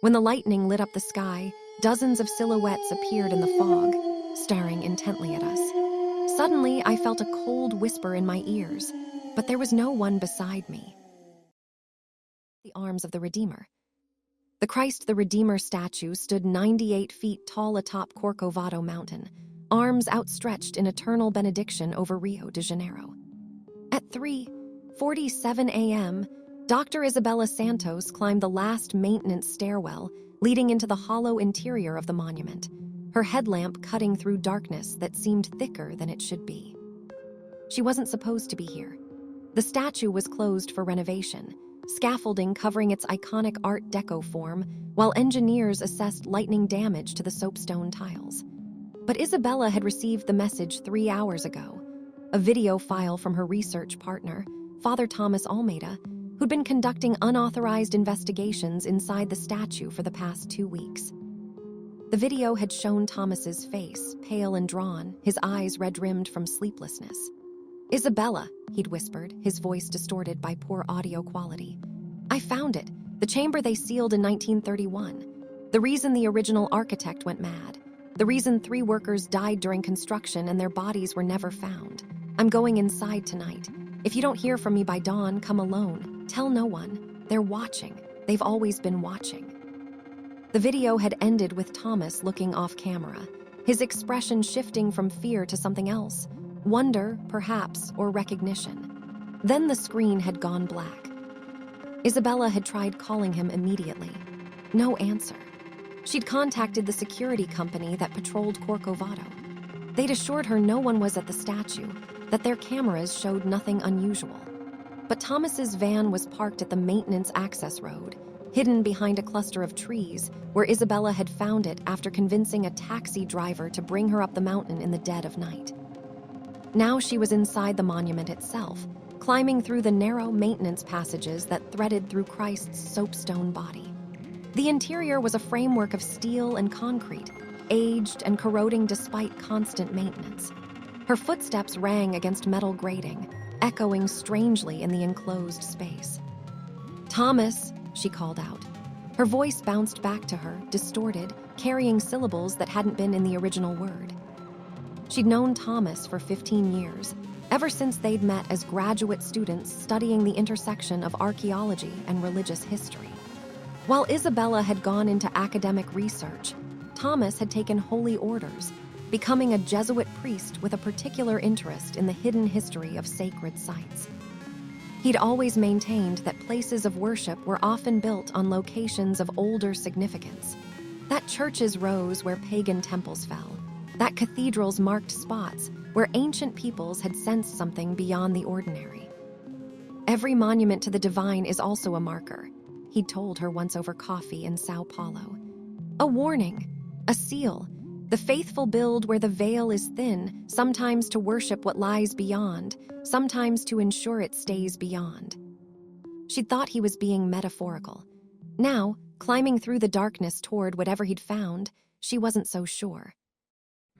When the lightning lit up the sky, dozens of silhouettes appeared in the fog, staring intently at us. Suddenly, I felt a cold whisper in my ears, but there was no one beside me. The arms of the Redeemer. The Christ the Redeemer statue stood 98 feet tall atop Corcovado Mountain, arms outstretched in eternal benediction over Rio de Janeiro. At 3:47 a.m., Dr. Isabella Santos climbed the last maintenance stairwell leading into the hollow interior of the monument, her headlamp cutting through darkness that seemed thicker than it should be. She wasn't supposed to be here. The statue was closed for renovation, scaffolding covering its iconic Art Deco form, while engineers assessed lightning damage to the soapstone tiles. But Isabella had received the message 3 hours ago, a video file from her research partner, Father Thomas Almeida, who'd been conducting unauthorized investigations inside the statue for the past 2 weeks. The video had shown Thomas's face, pale and drawn, his eyes red-rimmed from sleeplessness. "Isabella," he'd whispered, his voice distorted by poor audio quality. "I found it, the chamber they sealed in 1931. The reason the original architect went mad. The reason 3 workers died during construction and their bodies were never found. I'm going inside tonight. If you don't hear from me by dawn, come alone. Tell no one. They're watching. They've always been watching." The video had ended with Thomas looking off camera, his expression shifting from fear to something else, wonder, perhaps, or recognition. Then the screen had gone black. Isabella had tried calling him immediately. No answer. She'd contacted the security company that patrolled Corcovado. They'd assured her no one was at the statue, that their cameras showed nothing unusual. But Thomas's van was parked at the maintenance access road, hidden behind a cluster of trees, where Isabella had found it after convincing a taxi driver to bring her up the mountain in the dead of night. Now she was inside the monument itself, climbing through the narrow maintenance passages that threaded through Christ's soapstone body. The interior was a framework of steel and concrete, aged and corroding despite constant maintenance. Her footsteps rang against metal grating, echoing strangely in the enclosed space. "Thomas," she called out. Her voice bounced back to her, distorted, carrying syllables that hadn't been in the original word. She'd known Thomas for 15 years, ever since they'd met as graduate students studying the intersection of archaeology and religious history. While Isabella had gone into academic research, Thomas had taken holy orders, becoming a Jesuit priest with a particular interest in the hidden history of sacred sites. He'd always maintained that places of worship were often built on locations of older significance, that churches rose where pagan temples fell, that cathedrals marked spots where ancient peoples had sensed something beyond the ordinary. "Every monument to the divine is also a marker," he'd told her once over coffee in Sao Paulo. "A warning, a seal. The faithful build where the veil is thin, sometimes to worship what lies beyond, sometimes to ensure it stays beyond." She'd thought he was being metaphorical. Now, climbing through the darkness toward whatever he'd found, she wasn't so sure.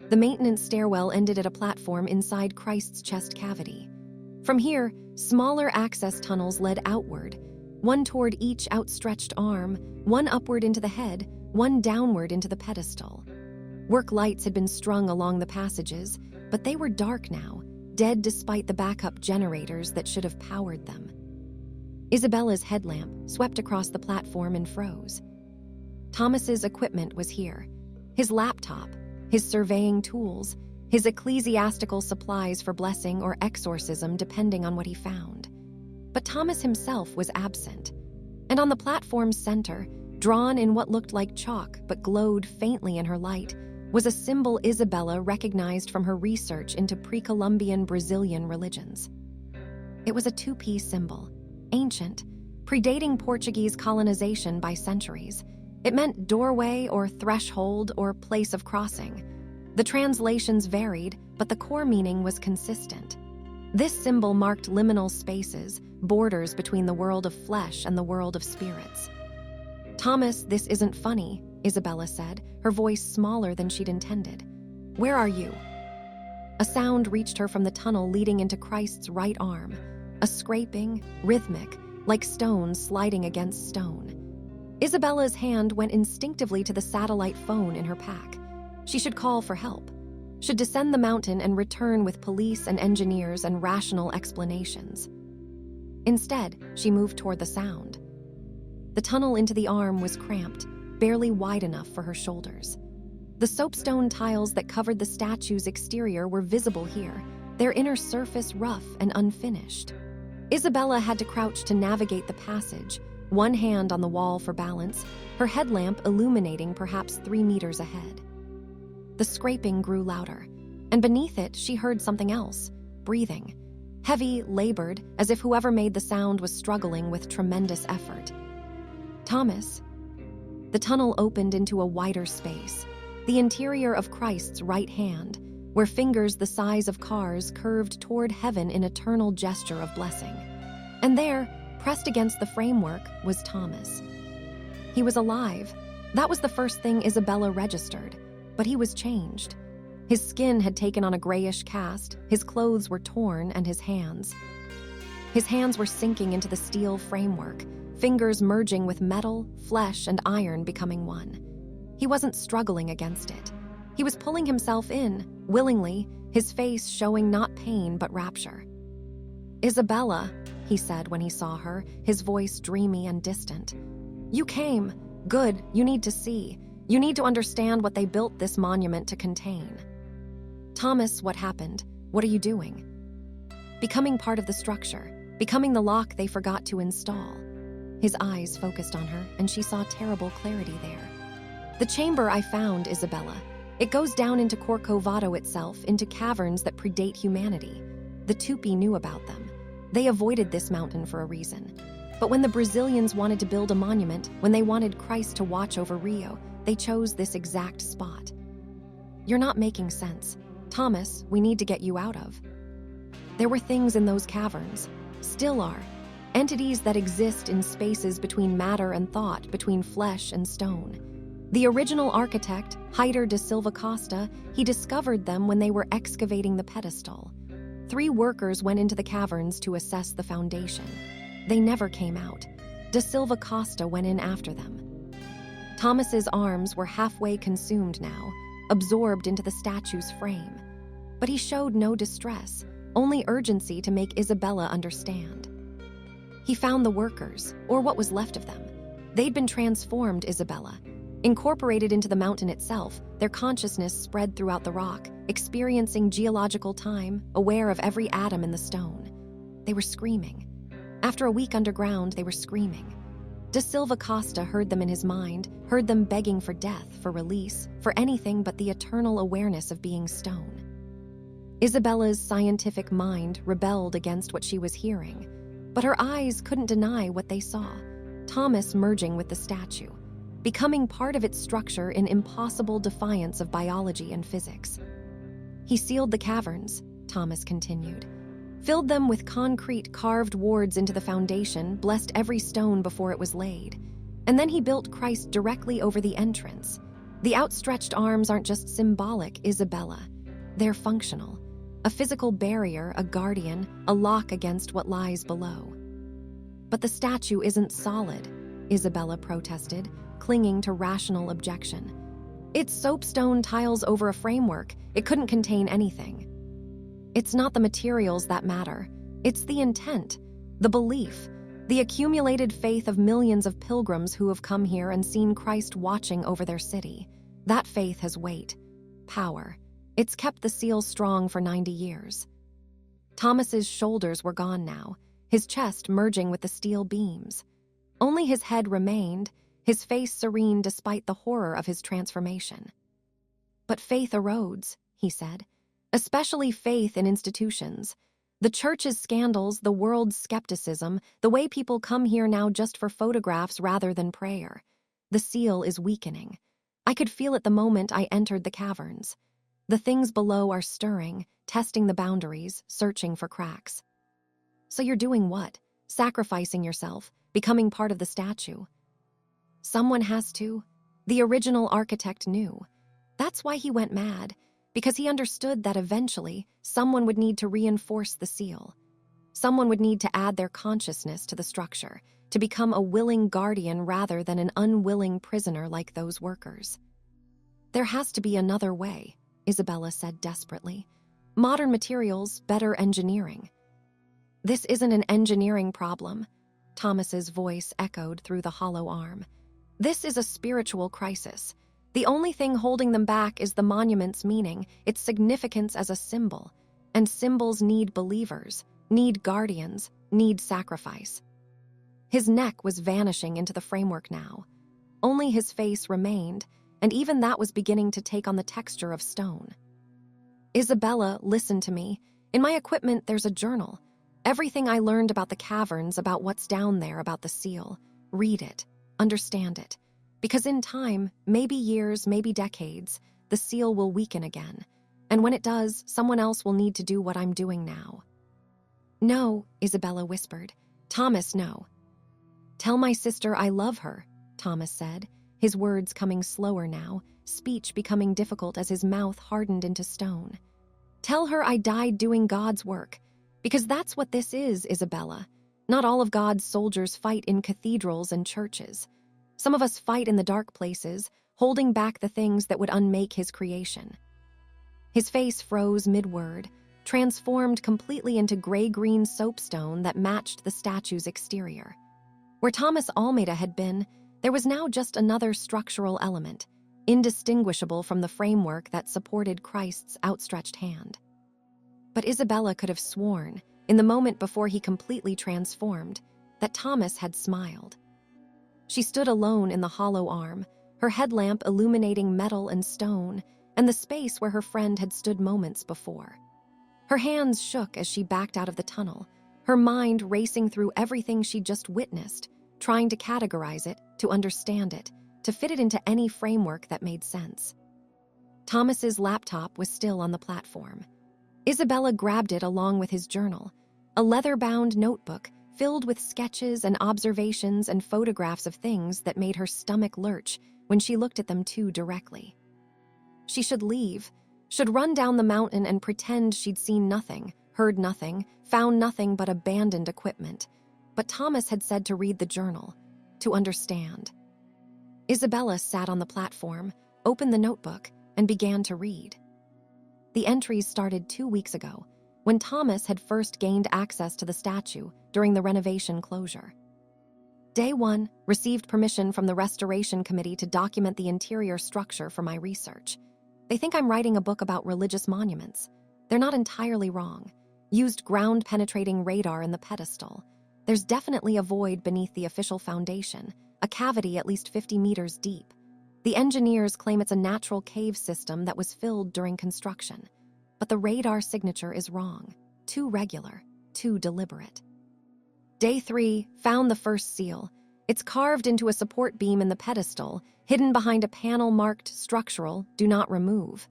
The maintenance stairwell ended at a platform inside Christ's chest cavity. From here, smaller access tunnels led outward, one toward each outstretched arm, one upward into the head, one downward into the pedestal. Work lights had been strung along the passages, but they were dark now, dead despite the backup generators that should have powered them. Isabella's headlamp swept across the platform and froze. Thomas's equipment was here. His laptop, his surveying tools, his ecclesiastical supplies for blessing or exorcism depending on what he found. But Thomas himself was absent. And on the platform's center, drawn in what looked like chalk but glowed faintly in her light, was a symbol Isabella recognized from her research into pre-Columbian Brazilian religions. It was a 2-piece symbol, ancient, predating Portuguese colonization by centuries. It meant doorway or threshold or place of crossing. The translations varied, but the core meaning was consistent. This symbol marked liminal spaces, borders between the world of flesh and the world of spirits. "Thomas, this isn't funny," Isabella said, her voice smaller than she'd intended. "Where are you?" A sound reached her from the tunnel leading into Christ's right arm, a scraping, rhythmic, like stones sliding against stone. Isabella's hand went instinctively to the satellite phone in her pack. She should call for help, should descend the mountain and return with police and engineers and rational explanations. Instead, she moved toward the sound. The tunnel into the arm was cramped, barely wide enough for her shoulders. The soapstone tiles that covered the statue's exterior were visible here, their inner surface rough and unfinished. Isabella had to crouch to navigate the passage, one hand on the wall for balance, her headlamp illuminating perhaps 3 meters ahead. The scraping grew louder, and beneath it she heard something else, breathing, heavy, labored, as if whoever made the sound was struggling with tremendous effort. Thomas. The tunnel opened into a wider space, the interior of Christ's right hand, where fingers the size of cars curved toward heaven in eternal gesture of blessing. And there, pressed against the framework, was Thomas. He was alive. That was the first thing Isabella registered, but he was changed. His skin had taken on a grayish cast, his clothes were torn, and his hands were sinking into the steel framework, fingers merging with metal, flesh, and iron becoming one. He wasn't struggling against it. He was pulling himself in, willingly, his face showing not pain but rapture. "Isabella," he said when he saw her, his voice dreamy and distant. "You came. Good, you need to see. You need to understand what they built this monument to contain." "Thomas, what happened? What are you doing?" "Becoming part of the structure, becoming the lock they forgot to install." His eyes focused on her, and she saw terrible clarity there. "The chamber I found, Isabella. It goes down into Corcovado itself, into caverns that predate humanity. The Tupi knew about them. They avoided this mountain for a reason. But when the Brazilians wanted to build a monument, when they wanted Christ to watch over Rio, they chose this exact spot." "You're not making sense. Thomas, we need to get you out of." There were things in those caverns, still are, entities that exist in spaces between matter and thought, between flesh and stone. The original architect, Heitor da Silva Costa, he discovered them when they were excavating the pedestal. 3 workers went into the caverns to assess the foundation. They never came out. Da Silva Costa went in after them. Thomas's arms were halfway consumed now, absorbed into the statue's frame. But he showed no distress, only urgency to make Isabella understand. He found the workers, or what was left of them. They'd been transformed, Isabella. Incorporated into the mountain itself, their consciousness spread throughout the rock, experiencing geological time, aware of every atom in the stone. They were screaming. After a week underground, they were screaming. Da Silva Costa heard them in his mind, heard them begging for death, for release, for anything but the eternal awareness of being stone. Isabella's scientific mind rebelled against what she was hearing, but her eyes couldn't deny what they saw. Thomas merging with the statue, becoming part of its structure in impossible defiance of biology and physics. "He sealed the caverns," Thomas continued, "filled them with concrete carved wards into the foundation, blessed every stone before it was laid. And then he built Christ directly over the entrance. The outstretched arms aren't just symbolic, Isabella. They're functional. A physical barrier, a guardian, a lock against what lies below." "But the statue isn't solid," Isabella protested, clinging to rational objection. "It's soapstone tiles over a framework. It couldn't contain anything." "It's not the materials that matter. It's the intent, the belief, the accumulated faith of millions of pilgrims who have come here and seen Christ watching over their city. That faith has weight, power. It's kept the seal strong for 90 years. Thomas's shoulders were gone now, his chest merging with the steel beams. Only his head remained, his face serene despite the horror of his transformation. "But faith erodes," he said, "especially faith in institutions. The church's scandals, the world's skepticism, the way people come here now just for photographs rather than prayer. The seal is weakening. I could feel it the moment I entered the caverns. The things below are stirring, testing the boundaries, searching for cracks." "So you're doing what? Sacrificing yourself, becoming part of the statue?" "Someone has to. The original architect knew. That's why he went mad, because he understood that eventually someone would need to reinforce the seal. Someone would need to add their consciousness to the structure, to become a willing guardian rather than an unwilling prisoner like those workers. "There has to be another way," Isabella said desperately. "Modern materials, better engineering." "This isn't an engineering problem," Thomas's voice echoed through the hollow arm. "This is a spiritual crisis. The only thing holding them back is the monument's meaning, its significance as a symbol. And symbols need believers, need guardians, need sacrifice." His neck was vanishing into the framework now. Only his face remained, and even that was beginning to take on the texture of stone. "Isabella, listen to me. In my equipment, there's a journal. Everything I learned about the caverns, about what's down there, about the seal. Read it. Understand it. Because in time, maybe years, maybe decades, the seal will weaken again. And when it does, someone else will need to do what I'm doing now." "No," Isabella whispered. "Thomas, no." "Tell my sister I love her," Thomas said, his words coming slower now, speech becoming difficult as his mouth hardened into stone. "Tell her I died doing God's work. Because that's what this is, Isabella. Not all of God's soldiers fight in cathedrals and churches. Some of us fight in the dark places, holding back the things that would unmake his creation." His face froze mid-word, transformed completely into gray-green soapstone that matched the statue's exterior. Where Thomas Almeida had been, there was now just another structural element, indistinguishable from the framework that supported Christ's outstretched hand. But Isabella could have sworn, in the moment before he completely transformed, that Thomas had smiled. She stood alone in the hollow arm, her headlamp illuminating metal and stone, and the space where her friend had stood moments before. Her hands shook as she backed out of the tunnel, her mind racing through everything she'd just witnessed, trying to categorize it, to understand it, to fit it into any framework that made sense. Thomas's laptop was still on the platform. Isabella grabbed it along with his journal, a leather-bound notebook filled with sketches and observations and photographs of things that made her stomach lurch when she looked at them too directly. She should leave, should run down the mountain and pretend she'd seen nothing, heard nothing, found nothing but abandoned equipment. But Thomas had said to read the journal, to understand. Isabella sat on the platform, opened the notebook, and began to read. The entries started 2 weeks ago, when Thomas had first gained access to the statue during the renovation closure. Day 1, received permission from the Restoration Committee to document the interior structure for my research. They think I'm writing a book about religious monuments. They're not entirely wrong. Used ground-penetrating radar in the pedestal. There's definitely a void beneath the official foundation, a cavity at least 50 meters deep. The engineers claim it's a natural cave system that was filled during construction. But the radar signature is wrong. Too regular. Too deliberate. Day 3, found the first seal. It's carved into a support beam in the pedestal, hidden behind a panel marked structural, do not remove.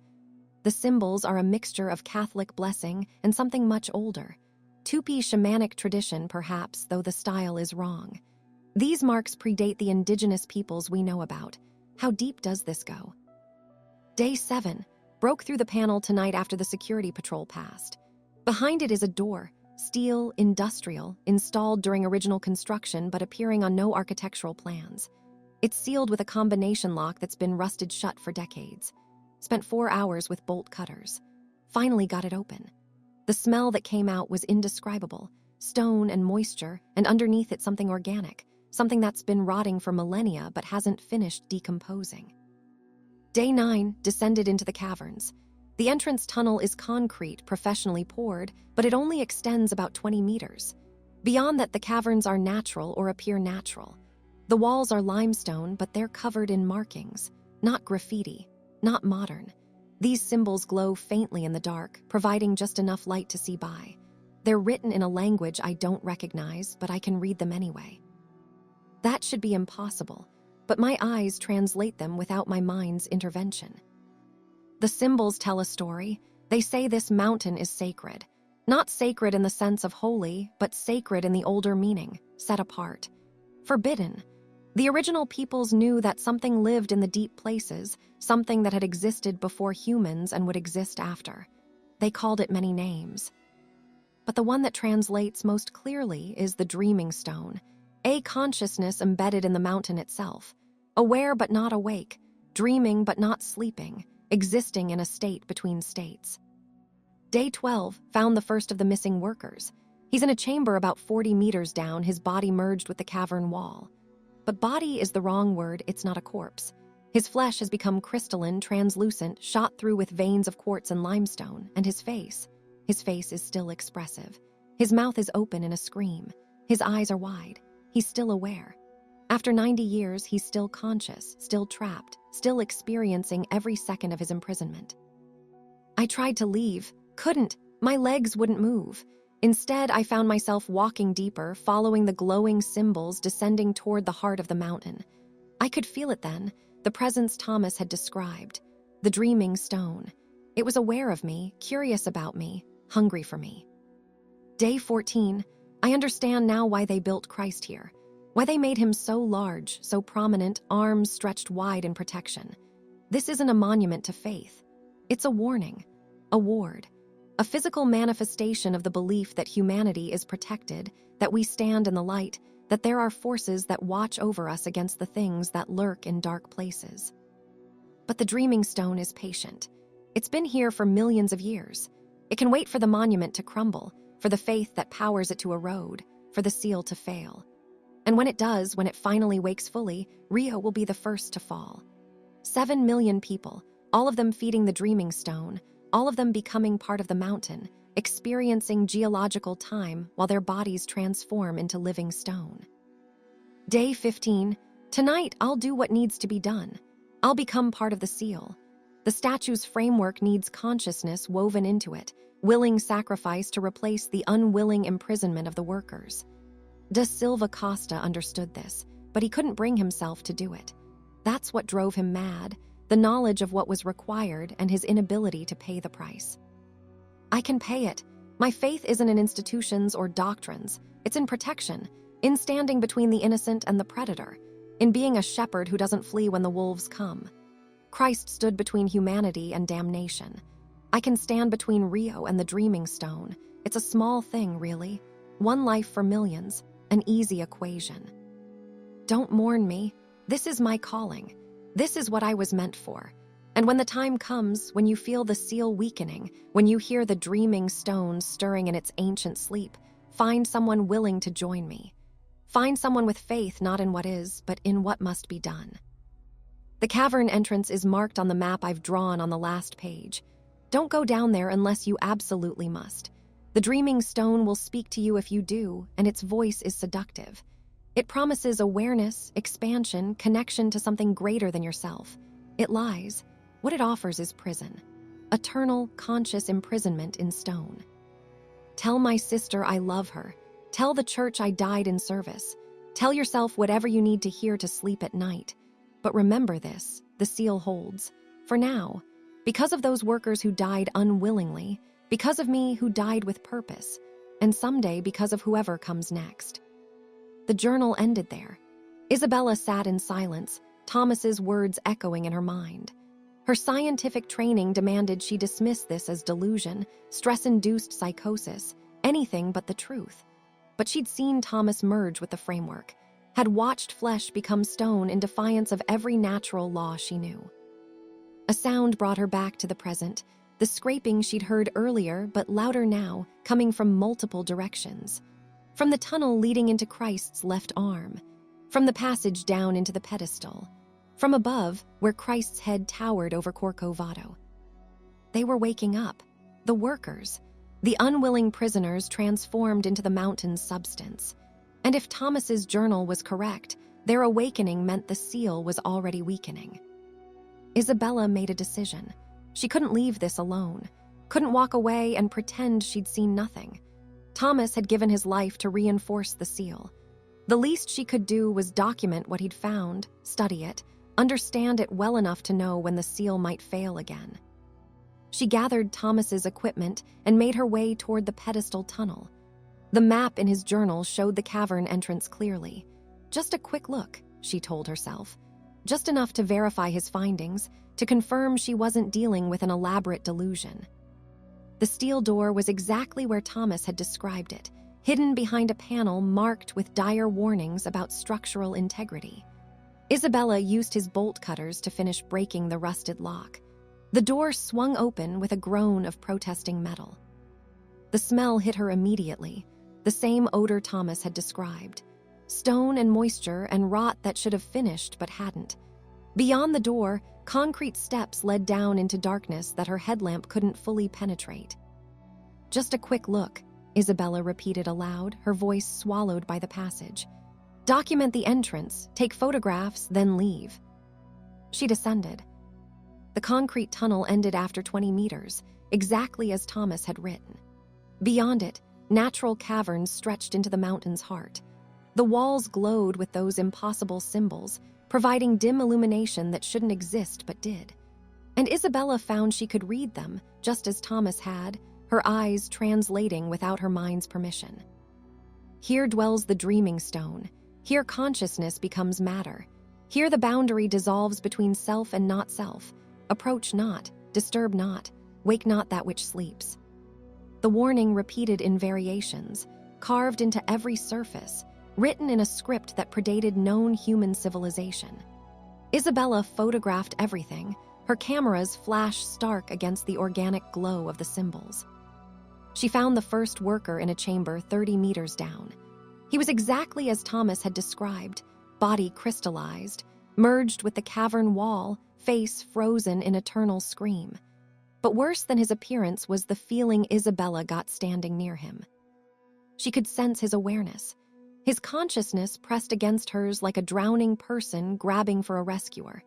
The symbols are a mixture of Catholic blessing and something much older. Tupi shamanic tradition, perhaps, though the style is wrong. These marks predate the indigenous peoples we know about. How deep does this go? Day 7, broke through the panel tonight after the security patrol passed. Behind it is a door, steel, industrial, installed during original construction but appearing on no architectural plans. It's sealed with a combination lock that's been rusted shut for decades. Spent 4 hours with bolt cutters. Finally got it open. The smell that came out was indescribable, stone and moisture, and underneath it something organic, something that's been rotting for millennia but hasn't finished decomposing. Day 9, descended into the caverns. The entrance tunnel is concrete, professionally poured, but it only extends about 20 meters. Beyond that, the caverns are natural or appear natural. The walls are limestone, but they're covered in markings, not graffiti, not modern. These symbols glow faintly in the dark, providing just enough light to see by. They're written in a language I don't recognize, but I can read them anyway. That should be impossible, but my eyes translate them without my mind's intervention. The symbols tell a story. They say this mountain is sacred. Not sacred in the sense of holy, but sacred in the older meaning, set apart. Forbidden. The original peoples knew that something lived in the deep places, something that had existed before humans and would exist after. They called it many names. But the one that translates most clearly is the Dreaming Stone, A consciousness embedded in the mountain itself, aware but not awake, dreaming but not sleeping, existing in a state between states. Day 12 found the first of the missing workers. He's in a chamber about 40 meters down, his body merged with the cavern wall. But body is the wrong word, it's not a corpse. His flesh has become crystalline, translucent, shot through with veins of quartz and limestone, and his face is still expressive. His mouth is open in a scream. His eyes are wide. He's still aware. After 90 years, he's still conscious, still trapped, still experiencing every second of his imprisonment. I tried to leave, couldn't. My legs wouldn't move. Instead, I found myself walking deeper, following the glowing symbols descending toward the heart of the mountain. I could feel it then, the presence Thomas had described, the dreaming stone. It was aware of me, curious about me, hungry for me. Day 14, I understand now why they built Christ here, why they made him so large, so prominent, arms stretched wide in protection. This isn't a monument to faith. It's a warning, a ward. A physical manifestation of the belief that humanity is protected, that we stand in the light, that there are forces that watch over us against the things that lurk in dark places. But the dreaming stone is patient. It's been here for millions of years. It can wait for the monument to crumble, for the faith that powers it to erode, for the seal to fail. And when it does, when it finally wakes fully, Rio will be the first to fall. 7 million people, all of them feeding the dreaming stone, all of them becoming part of the mountain, experiencing geological time while their bodies transform into living stone. Day 15, tonight I'll do what needs to be done. I'll become part of the seal. The statue's framework needs consciousness woven into it, willing sacrifice to replace the unwilling imprisonment of the workers. Da Silva Costa understood this, but he couldn't bring himself to do it. That's what drove him mad, the knowledge of what was required and his inability to pay the price. I can pay it. My faith isn't in institutions or doctrines. It's in protection, in standing between the innocent and the predator, in being a shepherd who doesn't flee when the wolves come. Christ stood between humanity and damnation. I can stand between Rio and the dreaming stone. It's a small thing, really. One life for millions, an easy equation. Don't mourn me. This is my calling. This is what I was meant for. And when the time comes, when you feel the seal weakening, when you hear the dreaming stone stirring in its ancient sleep, find someone willing to join me. Find someone with faith not in what is, but in what must be done. The cavern entrance is marked on the map I've drawn on the last page. Don't go down there unless you absolutely must. The dreaming stone will speak to you if you do, and its voice is seductive. It promises awareness, expansion, connection to something greater than yourself. It lies. What it offers is prison. Eternal, conscious imprisonment in stone. Tell my sister I love her. Tell the church I died in service. Tell yourself whatever you need to hear to sleep at night. But remember this, the seal holds. For now, because of those workers who died unwillingly, because of me who died with purpose, and someday because of whoever comes next. The journal ended there. Isabella sat in silence, Thomas's words echoing in her mind. Her scientific training demanded she dismiss this as delusion, stress-induced psychosis, anything but the truth. But she'd seen Thomas merge with the framework, had watched flesh become stone in defiance of every natural law she knew. A sound brought her back to the present, the scraping she'd heard earlier but louder now, coming from multiple directions. From the tunnel leading into Christ's left arm, from the passage down into the pedestal, from above where Christ's head towered over Corcovado. They were waking up, the workers, the unwilling prisoners transformed into the mountain's substance. And if Thomas's journal was correct, their awakening meant the seal was already weakening. Isabella made a decision. She couldn't leave this alone, couldn't walk away and pretend she'd seen nothing. Thomas had given his life to reinforce the seal. The least she could do was document what he'd found, study it, understand it well enough to know when the seal might fail again. She gathered Thomas's equipment and made her way toward the pedestal tunnel. The map in his journal showed the cavern entrance clearly. Just a quick look, she told herself. Just enough to verify his findings, to confirm she wasn't dealing with an elaborate delusion. The steel door was exactly where Thomas had described it, hidden behind a panel marked with dire warnings about structural integrity. Isabella used his bolt cutters to finish breaking the rusted lock. The door swung open with a groan of protesting metal. The smell hit her immediately, the same odor Thomas had described. Stone and moisture and rot that should have finished but hadn't. Beyond the door, concrete steps led down into darkness that her headlamp couldn't fully penetrate. "Just a quick look," Isabella repeated aloud, her voice swallowed by the passage. "Document the entrance, take photographs, then leave." She descended. The concrete tunnel ended after 20 meters, exactly as Thomas had written. Beyond it, natural caverns stretched into the mountain's heart. The walls glowed with those impossible symbols, providing dim illumination that shouldn't exist but did. And Isabella found she could read them, just as Thomas had, her eyes translating without her mind's permission. Here dwells the dreaming stone. Here consciousness becomes matter. Here the boundary dissolves between self and not self. Approach not, disturb not, wake not that which sleeps. The warning repeated in variations, carved into every surface, written in a script that predated known human civilization. Isabella photographed everything, her cameras flashed stark against the organic glow of the symbols. She found the first worker in a chamber 30 meters down. He was exactly as Thomas had described, body crystallized, merged with the cavern wall, face frozen in eternal scream. But worse than his appearance was the feeling Isabella got standing near him. She could sense his awareness. His consciousness pressed against hers like a drowning person grabbing for a rescuer.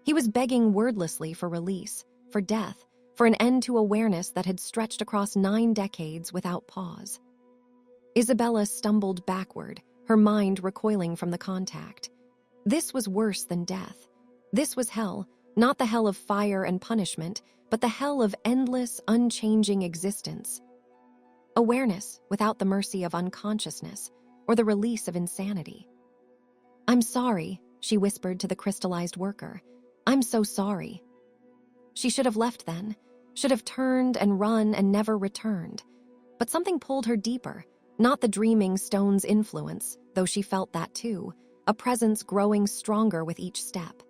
He was begging wordlessly for release, for death, for an end to awareness that had stretched across 9 decades without pause. Isabella stumbled backward, her mind recoiling from the contact. This was worse than death. This was hell, not the hell of fire and punishment, but the hell of endless, unchanging existence. Awareness without the mercy of unconsciousness, or the release of insanity. "I'm sorry," she whispered to the crystallized worker. "I'm so sorry." She should have left then, should have turned and run and never returned. But something pulled her deeper, not the dreaming stone's influence, though she felt that too, a presence growing stronger with each step.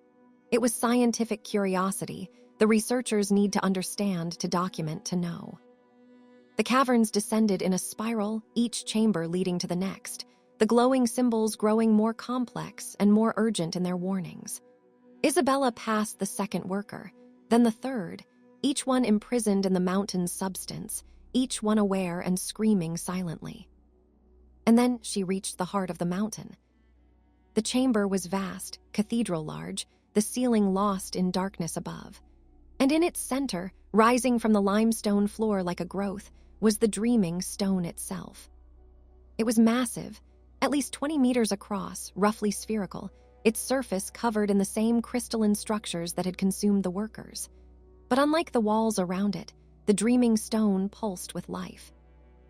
It was scientific curiosity, the researchers need to understand, to document, to know. The caverns descended in a spiral, each chamber leading to the next, the glowing symbols growing more complex and more urgent in their warnings. Isabella passed the second worker, then the third, each one imprisoned in the mountain's substance, each one aware and screaming silently. And then she reached the heart of the mountain. The chamber was vast, cathedral large, the ceiling lost in darkness above. And in its center, rising from the limestone floor like a growth, was the dreaming stone itself. It was massive, at least 20 meters across, roughly spherical, its surface covered in the same crystalline structures that had consumed the workers. But unlike the walls around it, the dreaming stone pulsed with life.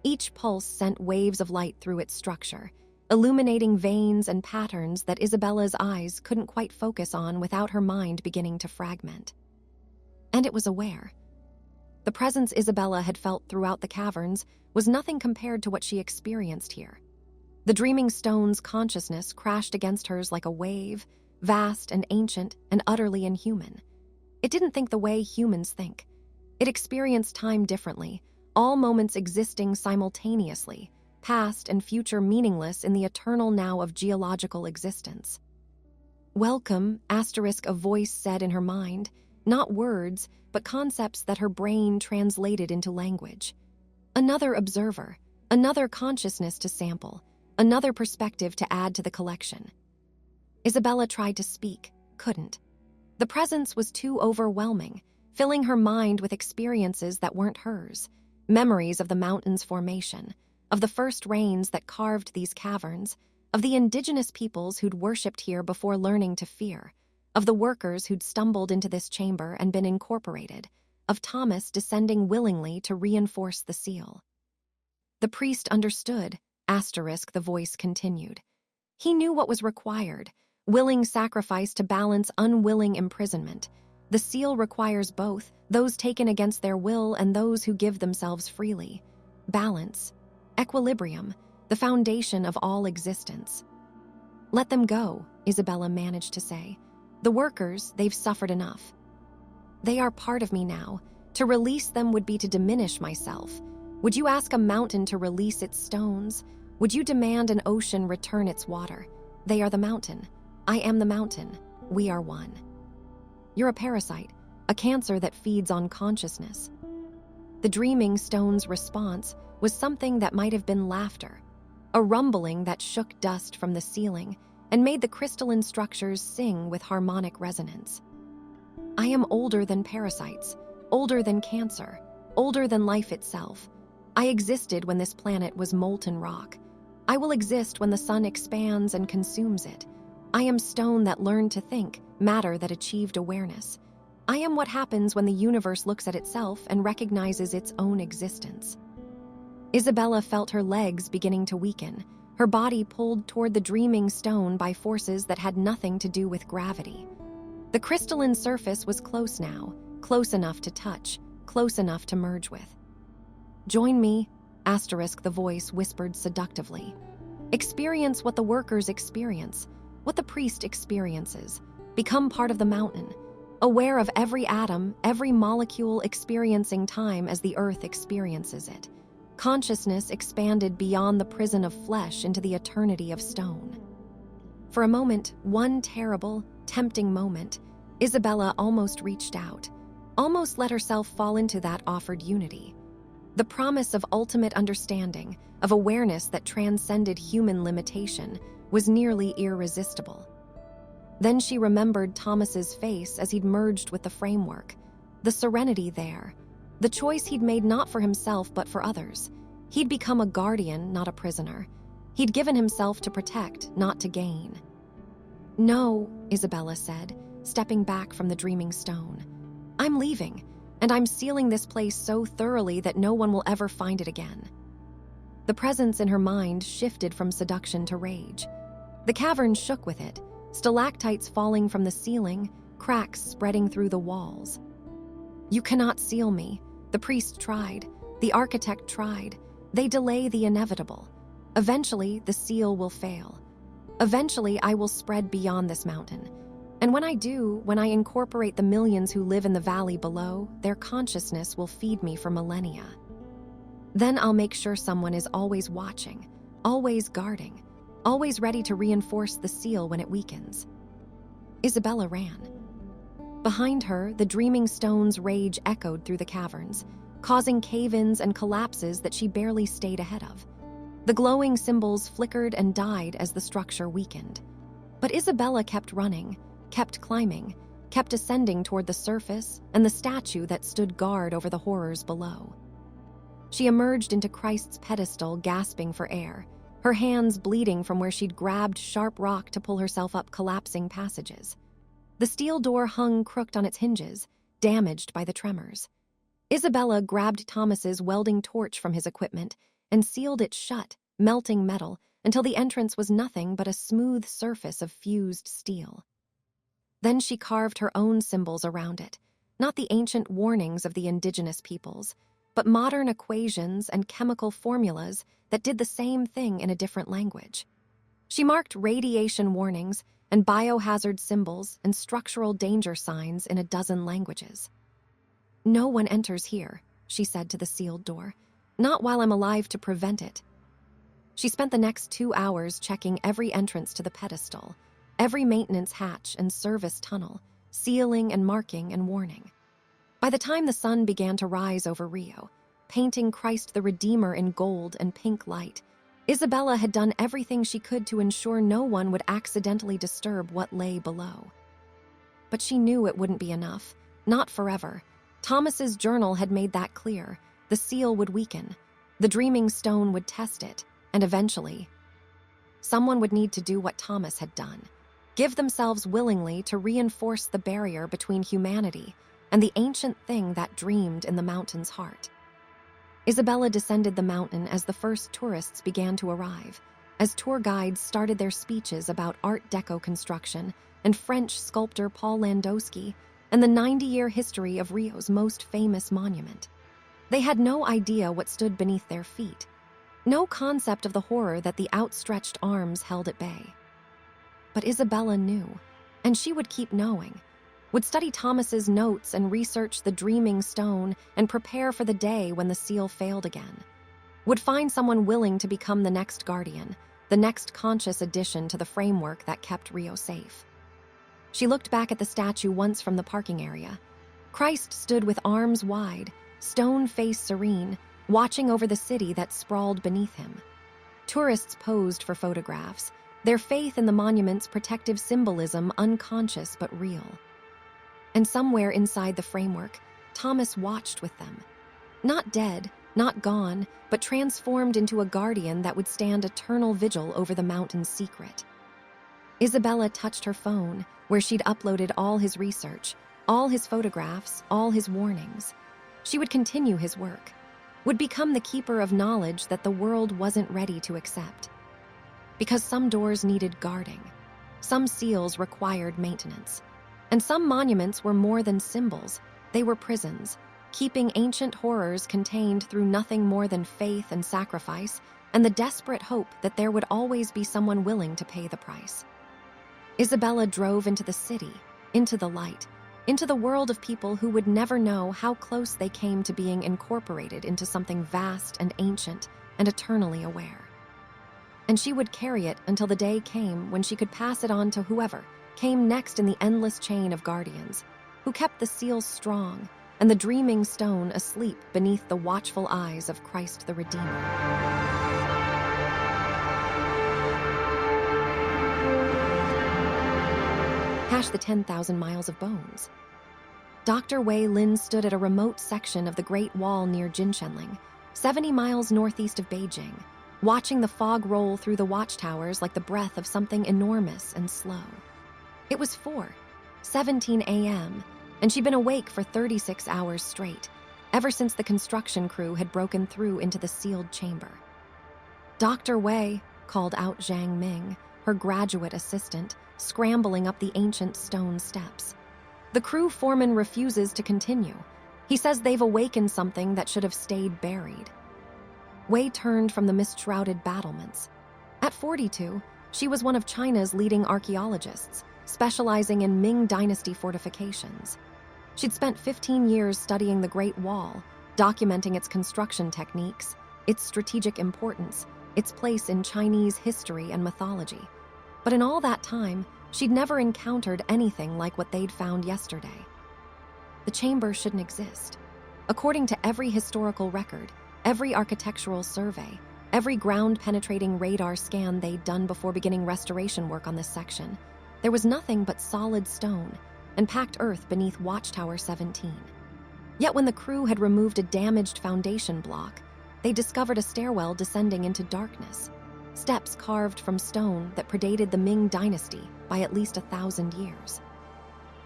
Each pulse sent waves of light through its structure, illuminating veins and patterns that Isabella's eyes couldn't quite focus on without her mind beginning to fragment. And it was aware. The presence Isabella had felt throughout the caverns was nothing compared to what she experienced here. The dreaming stone's consciousness crashed against hers like a wave, vast and ancient and utterly inhuman. It didn't think the way humans think. It experienced time differently, all moments existing simultaneously, past and future meaningless in the eternal now of geological existence. "Welcome," a voice said in her mind, not words, but concepts that her brain translated into language. Another observer, another consciousness to sample, another perspective to add to the collection. Isabella tried to speak, couldn't. The presence was too overwhelming, filling her mind with experiences that weren't hers, memories of the mountain's formation, of the first rains that carved these caverns, of the indigenous peoples who'd worshipped here before learning to fear, of the workers who'd stumbled into this chamber and been incorporated, of Thomas descending willingly to reinforce the seal. The priest understood, the voice continued. He knew what was required, willing sacrifice to balance unwilling imprisonment. The seal requires both, those taken against their will and those who give themselves freely. Balance, equilibrium, the foundation of all existence. "Let them go," Isabella managed to say. "The workers, they've suffered enough. They are part of me now. To release them would be to diminish myself. Would you ask a mountain to release its stones? Would you demand an ocean return its water? They are the mountain. I am the mountain. We are one. You're a parasite, a cancer that feeds on consciousness." The dreaming stone's response was something that might have been laughter, a rumbling that shook dust from the ceiling and made the crystalline structures sing with harmonic resonance. "I am older than parasites, older than cancer, older than life itself. I existed when this planet was molten rock. I will exist when the sun expands and consumes it. I am stone that learned to think, matter that achieved awareness. I am what happens when the universe looks at itself and recognizes its own existence." Isabella felt her legs beginning to weaken, her body pulled toward the dreaming stone by forces that had nothing to do with gravity. The crystalline surface was close now, close enough to touch, close enough to merge with. "Join me," the voice whispered seductively. "Experience what the workers experience, what the priest experiences. Become part of the mountain, aware of every atom, every molecule experiencing time as the earth experiences it." Consciousness expanded beyond the prison of flesh into the eternity of stone. For a moment, one terrible, tempting moment, Isabella almost reached out, almost let herself fall into that offered unity. The promise of ultimate understanding, of awareness that transcended human limitation, was nearly irresistible. Then she remembered Thomas's face as he'd merged with the framework, the serenity there, the choice he'd made not for himself but for others. He'd become a guardian, not a prisoner. He'd given himself to protect, not to gain. "No," Isabella said, stepping back from the dreaming stone. "I'm leaving, and I'm sealing this place so thoroughly that no one will ever find it again." The presence in her mind shifted from seduction to rage. The cavern shook with it, stalactites falling from the ceiling, cracks spreading through the walls. "You cannot seal me. The priest tried. The architect tried. They delay the inevitable. Eventually, the seal will fail. Eventually, I will spread beyond this mountain. And when I do, when I incorporate the millions who live in the valley below, their consciousness will feed me for millennia. Then I'll make sure someone is always watching, always guarding, always ready to reinforce the seal when it weakens." Isabella ran. Behind her, the dreaming stone's rage echoed through the caverns, causing cave-ins and collapses that she barely stayed ahead of. The glowing symbols flickered and died as the structure weakened. But Isabella kept running, kept climbing, kept ascending toward the surface and the statue that stood guard over the horrors below. She emerged into Christ's pedestal, gasping for air, her hands bleeding from where she'd grabbed sharp rock to pull herself up collapsing passages. The steel door hung crooked on its hinges, damaged by the tremors. Isabella grabbed Thomas's welding torch from his equipment and sealed it shut, melting metal, until the entrance was nothing but a smooth surface of fused steel. Then she carved her own symbols around it, not the ancient warnings of the indigenous peoples, but modern equations and chemical formulas that did the same thing in a different language. She marked radiation warnings and biohazard symbols and structural danger signs in a dozen languages. "No one enters here," she said to the sealed door, "not while I'm alive to prevent it." She spent the next 2 hours checking every entrance to the pedestal, every maintenance hatch and service tunnel, sealing and marking and warning. By the time the sun began to rise over Rio, painting Christ the Redeemer in gold and pink light, Isabella had done everything she could to ensure no one would accidentally disturb what lay below. But she knew it wouldn't be enough, not forever. Thomas's journal had made that clear. The seal would weaken, the dreaming stone would test it, and eventually, someone would need to do what Thomas had done, give themselves willingly to reinforce the barrier between humanity and the ancient thing that dreamed in the mountain's heart. Isabella descended the mountain as the first tourists began to arrive, as tour guides started their speeches about Art Deco construction and French sculptor Paul Landowski and the 90-year history of Rio's most famous monument. They had no idea what stood beneath their feet. No concept of the horror that the outstretched arms held at bay. But Isabella knew, and she would keep knowing. Would study Thomas's notes and research the dreaming stone and prepare for the day when the seal failed again. Would find someone willing to become the next guardian, the next conscious addition to the framework that kept Rio safe. She looked back at the statue once from the parking area. Christ stood with arms wide, stone face serene, watching over the city that sprawled beneath him. Tourists posed for photographs, their faith in the monument's protective symbolism unconscious but real. And somewhere inside the framework, Thomas watched with them. Not dead, not gone, but transformed into a guardian that would stand eternal vigil over the mountain's secret. Isabella touched her phone, where she'd uploaded all his research, all his photographs, all his warnings. She would continue his work, would become the keeper of knowledge that the world wasn't ready to accept. Because some doors needed guarding, some seals required maintenance, and some monuments were more than symbols, they were prisons, keeping ancient horrors contained through nothing more than faith and sacrifice and the desperate hope that there would always be someone willing to pay the price. Isabella drove into the city, into the light, into the world of people who would never know how close they came to being incorporated into something vast and ancient and eternally aware. And she would carry it until the day came when she could pass it on to whoever came next in the endless chain of guardians, who kept the seals strong and the dreaming stone asleep beneath the watchful eyes of Christ the Redeemer. The 10,000 miles of bones. Dr. Wei Lin stood at a remote section of the Great Wall near Jinshenling, 70 miles northeast of Beijing, watching the fog roll through the watchtowers like the breath of something enormous and slow. It was 4:17 a.m., and she'd been awake for 36 hours straight, ever since the construction crew had broken through into the sealed chamber. Dr. Wei called out Zhang Ming, her graduate assistant, scrambling up the ancient stone steps. The crew foreman refuses to continue. He says they've awakened something that should have stayed buried. Wei turned from the mist-shrouded battlements. At 42, she was one of China's leading archaeologists, specializing in Ming Dynasty fortifications. She'd spent 15 years studying the Great Wall, documenting its construction techniques, its strategic importance, its place in Chinese history and mythology. But in all that time, she'd never encountered anything like what they'd found yesterday. The chamber shouldn't exist. According to every historical record, every architectural survey, every ground-penetrating radar scan they'd done before beginning restoration work on this section, there was nothing but solid stone and packed earth beneath Watchtower 17. Yet when the crew had removed a damaged foundation block, they discovered a stairwell descending into darkness. Steps carved from stone that predated the Ming Dynasty by at least 1,000 years.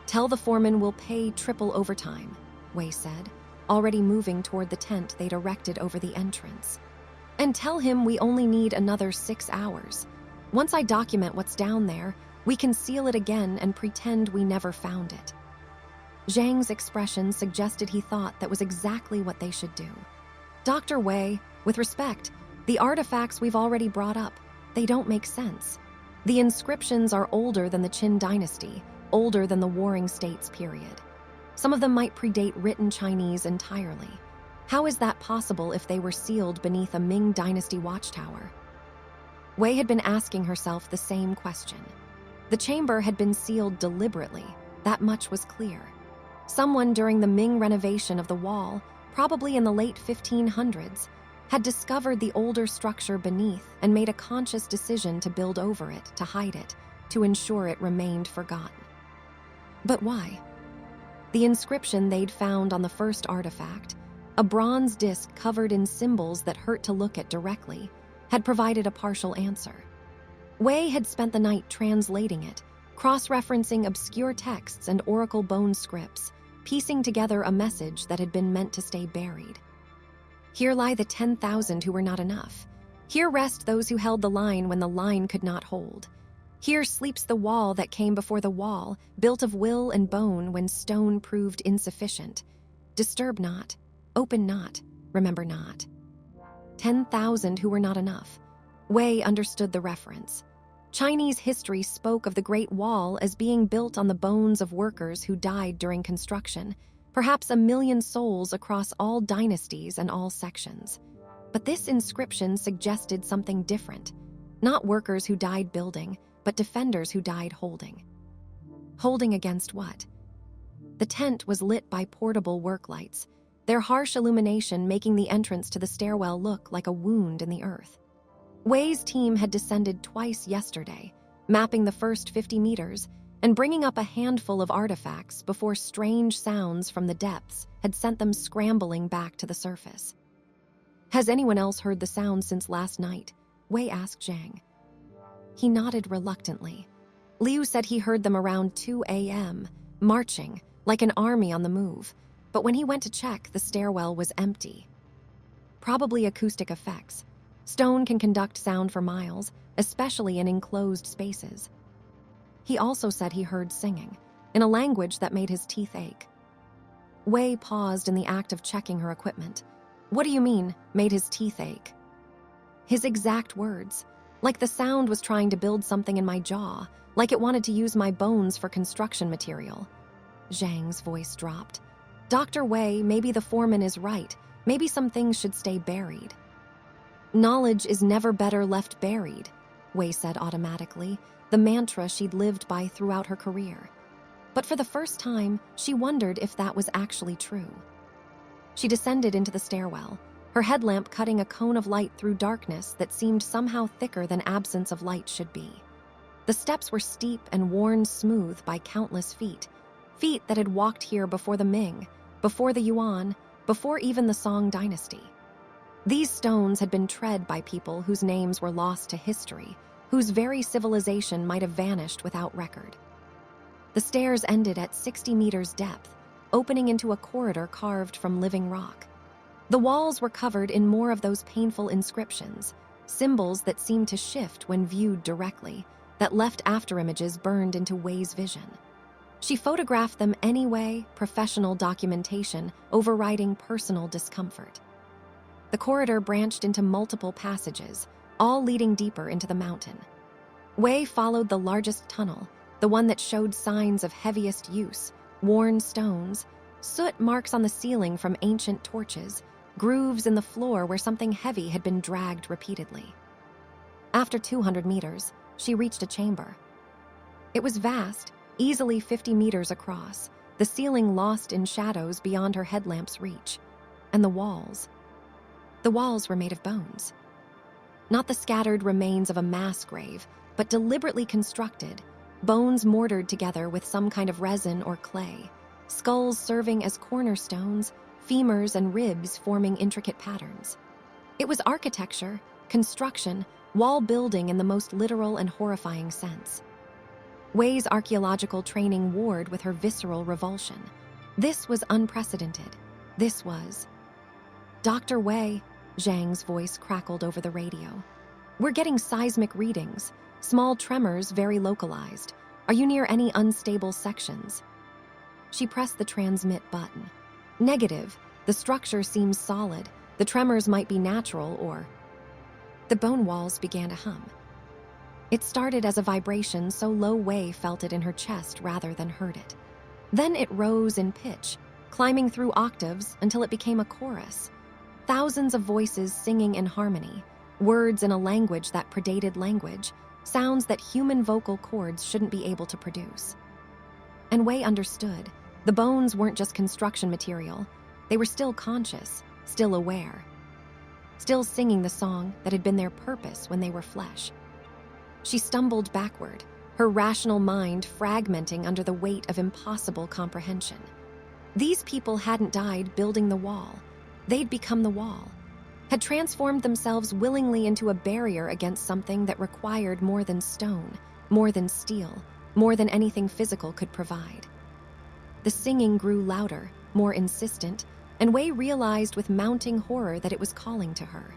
"Tell the foreman we'll pay triple overtime," Wei said, already moving toward the tent they'd erected over the entrance. "And tell him we only need another 6 hours. Once I document what's down there, we can seal it again and pretend we never found it." Zhang's expression suggested he thought that was exactly what they should do. "Dr. Wei, with respect, the artifacts we've already brought up, they don't make sense. The inscriptions are older than the Qin dynasty, older than the Warring States period. Some of them might predate written Chinese entirely. How is that possible if they were sealed beneath a Ming dynasty watchtower?" Wei had been asking herself the same question. The chamber had been sealed deliberately, that much was clear. Someone during the Ming renovation of the wall, probably in the late 1500s, had discovered the older structure beneath and made a conscious decision to build over it, to hide it, to ensure it remained forgotten. But why? The inscription they'd found on the first artifact, a bronze disc covered in symbols that hurt to look at directly, had provided a partial answer. Wei had spent the night translating it, cross-referencing obscure texts and oracle bone scripts, piecing together a message that had been meant to stay buried. Here lie the 10,000 who were not enough. Here rest those who held the line when the line could not hold. Here sleeps the wall that came before the wall, built of will and bone when stone proved insufficient. Disturb not, open not, remember not. 10,000 who were not enough. Wei understood the reference. Chinese history spoke of the Great Wall as being built on the bones of workers who died during construction, perhaps 1,000,000 souls across all dynasties and all sections. But this inscription suggested something different. Not workers who died building, but defenders who died holding. Holding against what? The tent was lit by portable work lights, their harsh illumination making the entrance to the stairwell look like a wound in the earth. Wei's team had descended twice yesterday, mapping the first 50 meters and bringing up a handful of artifacts before strange sounds from the depths had sent them scrambling back to the surface. Has anyone else heard the sound since last night? Wei asked Zhang. He nodded reluctantly. Liu said he heard them around 2 a.m., marching, like an army on the move, but when he went to check, the stairwell was empty. Probably acoustic effects. Stone can conduct sound for miles, especially in enclosed spaces. He also said he heard singing, in a language that made his teeth ache. Wei paused in the act of checking her equipment. What do you mean, made his teeth ache? His exact words, like the sound was trying to build something in my jaw, like it wanted to use my bones for construction material. Zhang's voice dropped. Dr. Wei, maybe the foreman is right. Maybe some things should stay buried. Knowledge is never better left buried, Wei said automatically, the mantra she'd lived by throughout her career. But for the first time, she wondered if that was actually true. She descended into the stairwell, her headlamp cutting a cone of light through darkness that seemed somehow thicker than absence of light should be. The steps were steep and worn smooth by countless feet that had walked here before the Ming, before the Yuan, before even the Song dynasty. These stones had been tread by people whose names were lost to history, whose very civilization might have vanished without record. The stairs ended at 60 meters depth, opening into a corridor carved from living rock. The walls were covered in more of those painful inscriptions, symbols that seemed to shift when viewed directly, that left afterimages burned into Wei's vision. She photographed them anyway, professional documentation overriding personal discomfort. The corridor branched into multiple passages, all leading deeper into the mountain. Wei followed the largest tunnel, the one that showed signs of heaviest use, worn stones, soot marks on the ceiling from ancient torches, grooves in the floor where something heavy had been dragged repeatedly. After 200 meters, she reached a chamber. It was vast, easily 50 meters across, the ceiling lost in shadows beyond her headlamp's reach, and the walls. The walls were made of bones. Not the scattered remains of a mass grave, but deliberately constructed, bones mortared together with some kind of resin or clay, skulls serving as cornerstones, femurs and ribs forming intricate patterns. It was architecture, construction, wall building in the most literal and horrifying sense. Wei's archaeological training warred with her visceral revulsion. This was unprecedented. This was... Dr. Wei, Zhang's voice crackled over the radio. We're getting seismic readings, small tremors very localized. Are you near any unstable sections? She pressed the transmit button. Negative. The structure seems solid. The tremors might be natural or... The bone walls began to hum. It started as a vibration so low Wei felt it in her chest rather than heard it. Then it rose in pitch, climbing through octaves until it became a chorus. Thousands of voices singing in harmony, words in a language that predated language, sounds that human vocal cords shouldn't be able to produce. And Wei understood. The bones weren't just construction material. They were still conscious, still aware, still singing the song that had been their purpose when they were flesh. She stumbled backward, her rational mind fragmenting under the weight of impossible comprehension. These people hadn't died building the wall. They'd become the wall, had transformed themselves willingly into a barrier against something that required more than stone, more than steel, more than anything physical could provide. The singing grew louder, more insistent, and Wei realized with mounting horror that it was calling to her.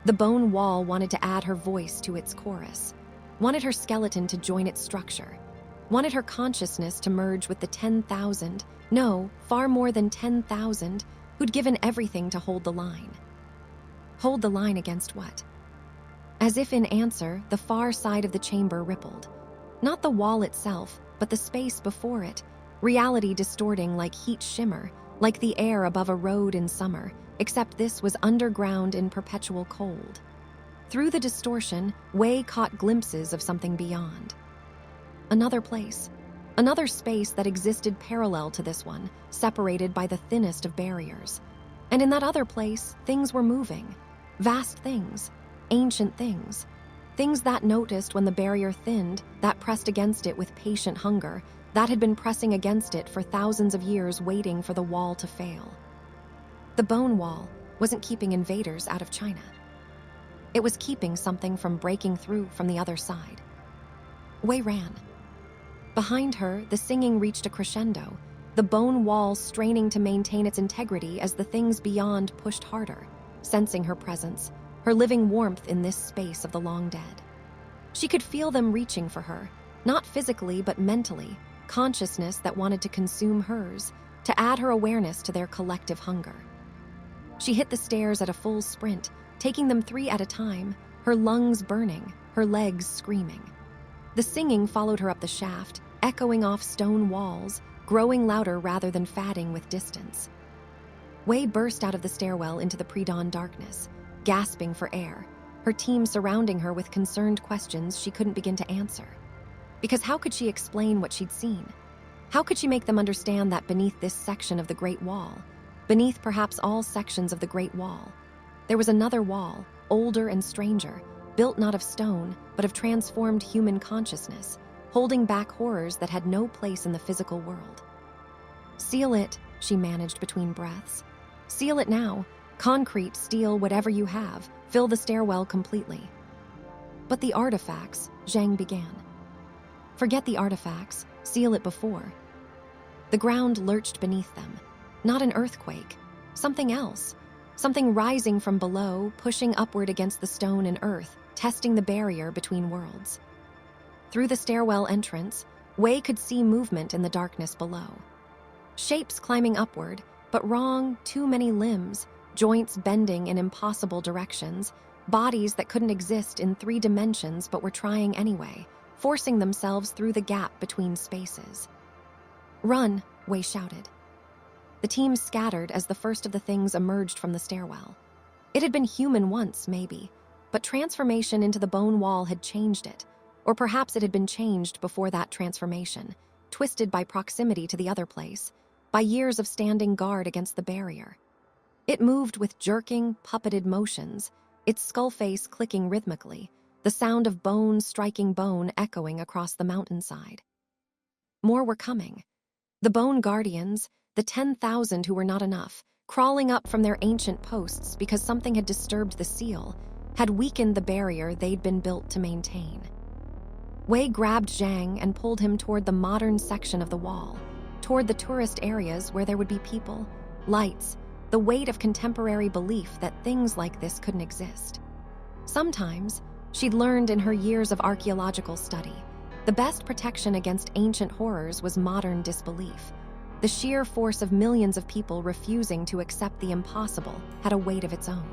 The bone wall wanted to add her voice to its chorus, wanted her skeleton to join its structure, wanted her consciousness to merge with the 10,000, no, far more than 10,000, who'd given everything to hold the line. Hold the line against what? As if in answer, the far side of the chamber rippled. Not the wall itself, but the space before it, reality distorting like heat shimmer, like the air above a road in summer, except this was underground in perpetual cold. Through the distortion, Wei caught glimpses of something beyond. Another place. Another space that existed parallel to this one, separated by the thinnest of barriers. And in that other place, things were moving. Vast things. Ancient things. Things that noticed when the barrier thinned, that pressed against it with patient hunger, that had been pressing against it for thousands of years waiting for the wall to fail. The bone wall wasn't keeping invaders out of China. It was keeping something from breaking through from the other side. Wei ran. Behind her, the singing reached a crescendo, the bone wall straining to maintain its integrity as the things beyond pushed harder, sensing her presence, her living warmth in this space of the long dead. She could feel them reaching for her, not physically but mentally, consciousness that wanted to consume hers, to add her awareness to their collective hunger. She hit the stairs at a full sprint, taking them 3 at a time, her lungs burning, her legs screaming. The singing followed her up the shaft, echoing off stone walls, growing louder rather than fading with distance. Wei burst out of the stairwell into the pre-dawn darkness, gasping for air, her team surrounding her with concerned questions she couldn't begin to answer. Because how could she explain what she'd seen? How could she make them understand that beneath this section of the Great Wall, beneath perhaps all sections of the Great Wall, there was another wall, older and stranger, built not of stone, but of transformed human consciousness, holding back horrors that had no place in the physical world. Seal it, she managed between breaths. Seal it now. Concrete, steel, whatever you have, fill the stairwell completely. But the artifacts, Zhang began. Forget the artifacts, seal it before. The ground lurched beneath them. Not an earthquake, something else. Something rising from below, pushing upward against the stone and earth, testing the barrier between worlds. Through the stairwell entrance, Wei could see movement in the darkness below. Shapes climbing upward, but wrong, too many limbs, joints bending in impossible directions, bodies that couldn't exist in 3 dimensions but were trying anyway, forcing themselves through the gap between spaces. Run, Wei shouted. The team scattered as the first of the things emerged from the stairwell. It had been human once, maybe, but transformation into the bone wall had changed it, or perhaps it had been changed before that transformation, twisted by proximity to the other place, by years of standing guard against the barrier. It moved with jerking, puppeted motions, its skull face clicking rhythmically, the sound of bone striking bone echoing across the mountainside. More were coming. The bone guardians, the 10,000 who were not enough, crawling up from their ancient posts because something had disturbed the seal, had weakened the barrier they'd been built to maintain. Wei grabbed Zhang and pulled him toward the modern section of the wall, toward the tourist areas where there would be people, lights, the weight of contemporary belief that things like this couldn't exist. Sometimes, she'd learned in her years of archaeological study, the best protection against ancient horrors was modern disbelief. The sheer force of millions of people refusing to accept the impossible had a weight of its own.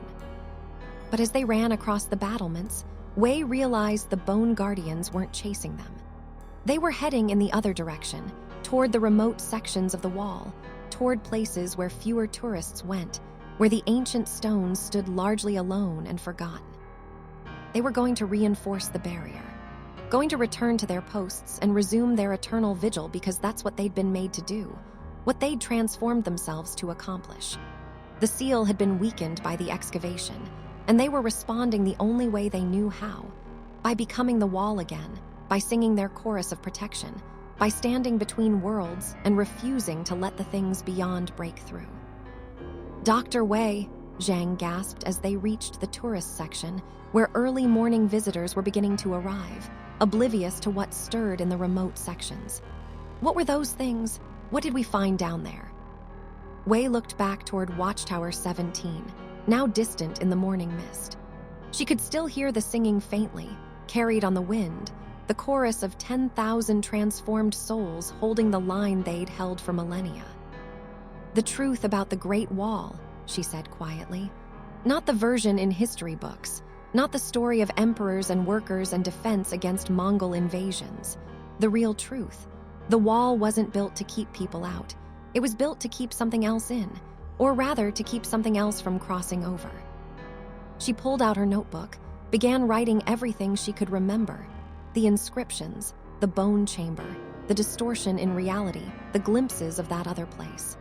But as they ran across the battlements, Wei realized the bone guardians weren't chasing them. They were heading in the other direction, toward the remote sections of the wall, toward places where fewer tourists went, where the ancient stones stood largely alone and forgotten. They were going to reinforce the barrier, going to return to their posts and resume their eternal vigil because that's what they'd been made to do, what they'd transformed themselves to accomplish. The seal had been weakened by the excavation, and they were responding the only way they knew how, by becoming the wall again, by singing their chorus of protection, by standing between worlds and refusing to let the things beyond break through. Dr. Wei, Zhang gasped as they reached the tourist section, where early morning visitors were beginning to arrive, oblivious to what stirred in the remote sections. What were those things? What did we find down there? Wei looked back toward Watchtower 17, now distant in the morning mist. She could still hear the singing faintly, carried on the wind, the chorus of 10,000 transformed souls holding the line they'd held for millennia. The truth about the Great Wall, she said quietly. Not the version in history books, not the story of emperors and workers and defense against Mongol invasions. The real truth. The wall wasn't built to keep people out. It was built to keep something else in, or rather to keep something else from crossing over. She pulled out her notebook, began writing everything she could remember. The inscriptions, the bone chamber, the distortion in reality, the glimpses of that other place.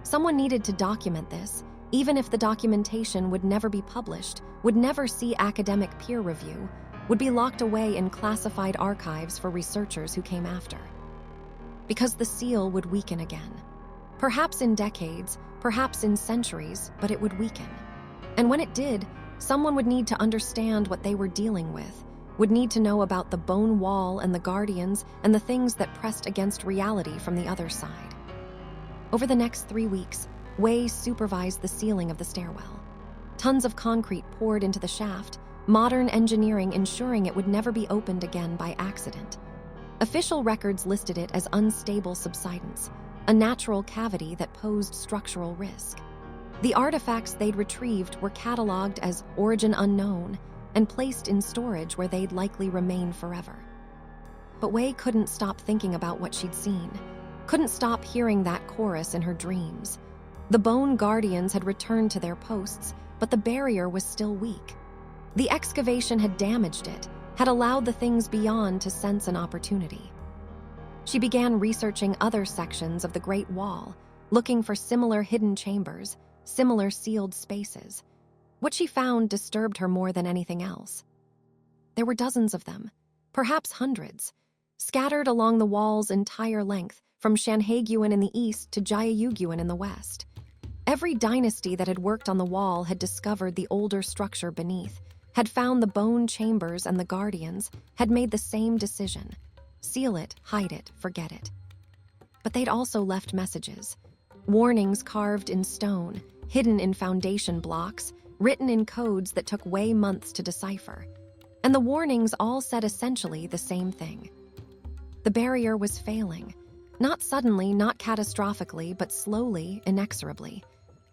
Someone needed to document this, even if the documentation would never be published, would never see academic peer review, would be locked away in classified archives for researchers who came after. Because the seal would weaken again. Perhaps in decades, perhaps in centuries, but it would weaken. And when it did, someone would need to understand what they were dealing with, would need to know about the bone wall and the guardians and the things that pressed against reality from the other side. Over the next 3 weeks, Wei supervised the sealing of the stairwell. Tons of concrete poured into the shaft, modern engineering ensuring it would never be opened again by accident. Official records listed it as unstable subsidence, a natural cavity that posed structural risk. The artifacts they'd retrieved were cataloged as origin unknown and placed in storage where they'd likely remain forever. But Wei couldn't stop thinking about what she'd seen, couldn't stop hearing that chorus in her dreams. The bone guardians had returned to their posts, but the barrier was still weak. The excavation had damaged it, had allowed the things beyond to sense an opportunity. She began researching other sections of the Great Wall, looking for similar hidden chambers, similar sealed spaces. What she found disturbed her more than anything else. There were dozens of them, perhaps hundreds, scattered along the wall's entire length, from Shanhaiguan in the east to Jiayuguan in the west. Every dynasty that had worked on the wall had discovered the older structure beneath, had found the bone chambers, and the guardians had made the same decision. Seal it, hide it, forget it. But they'd also left messages. Warnings carved in stone, hidden in foundation blocks, written in codes that took Wei months to decipher. And the warnings all said essentially the same thing. The barrier was failing. Not suddenly, not catastrophically, but slowly, inexorably.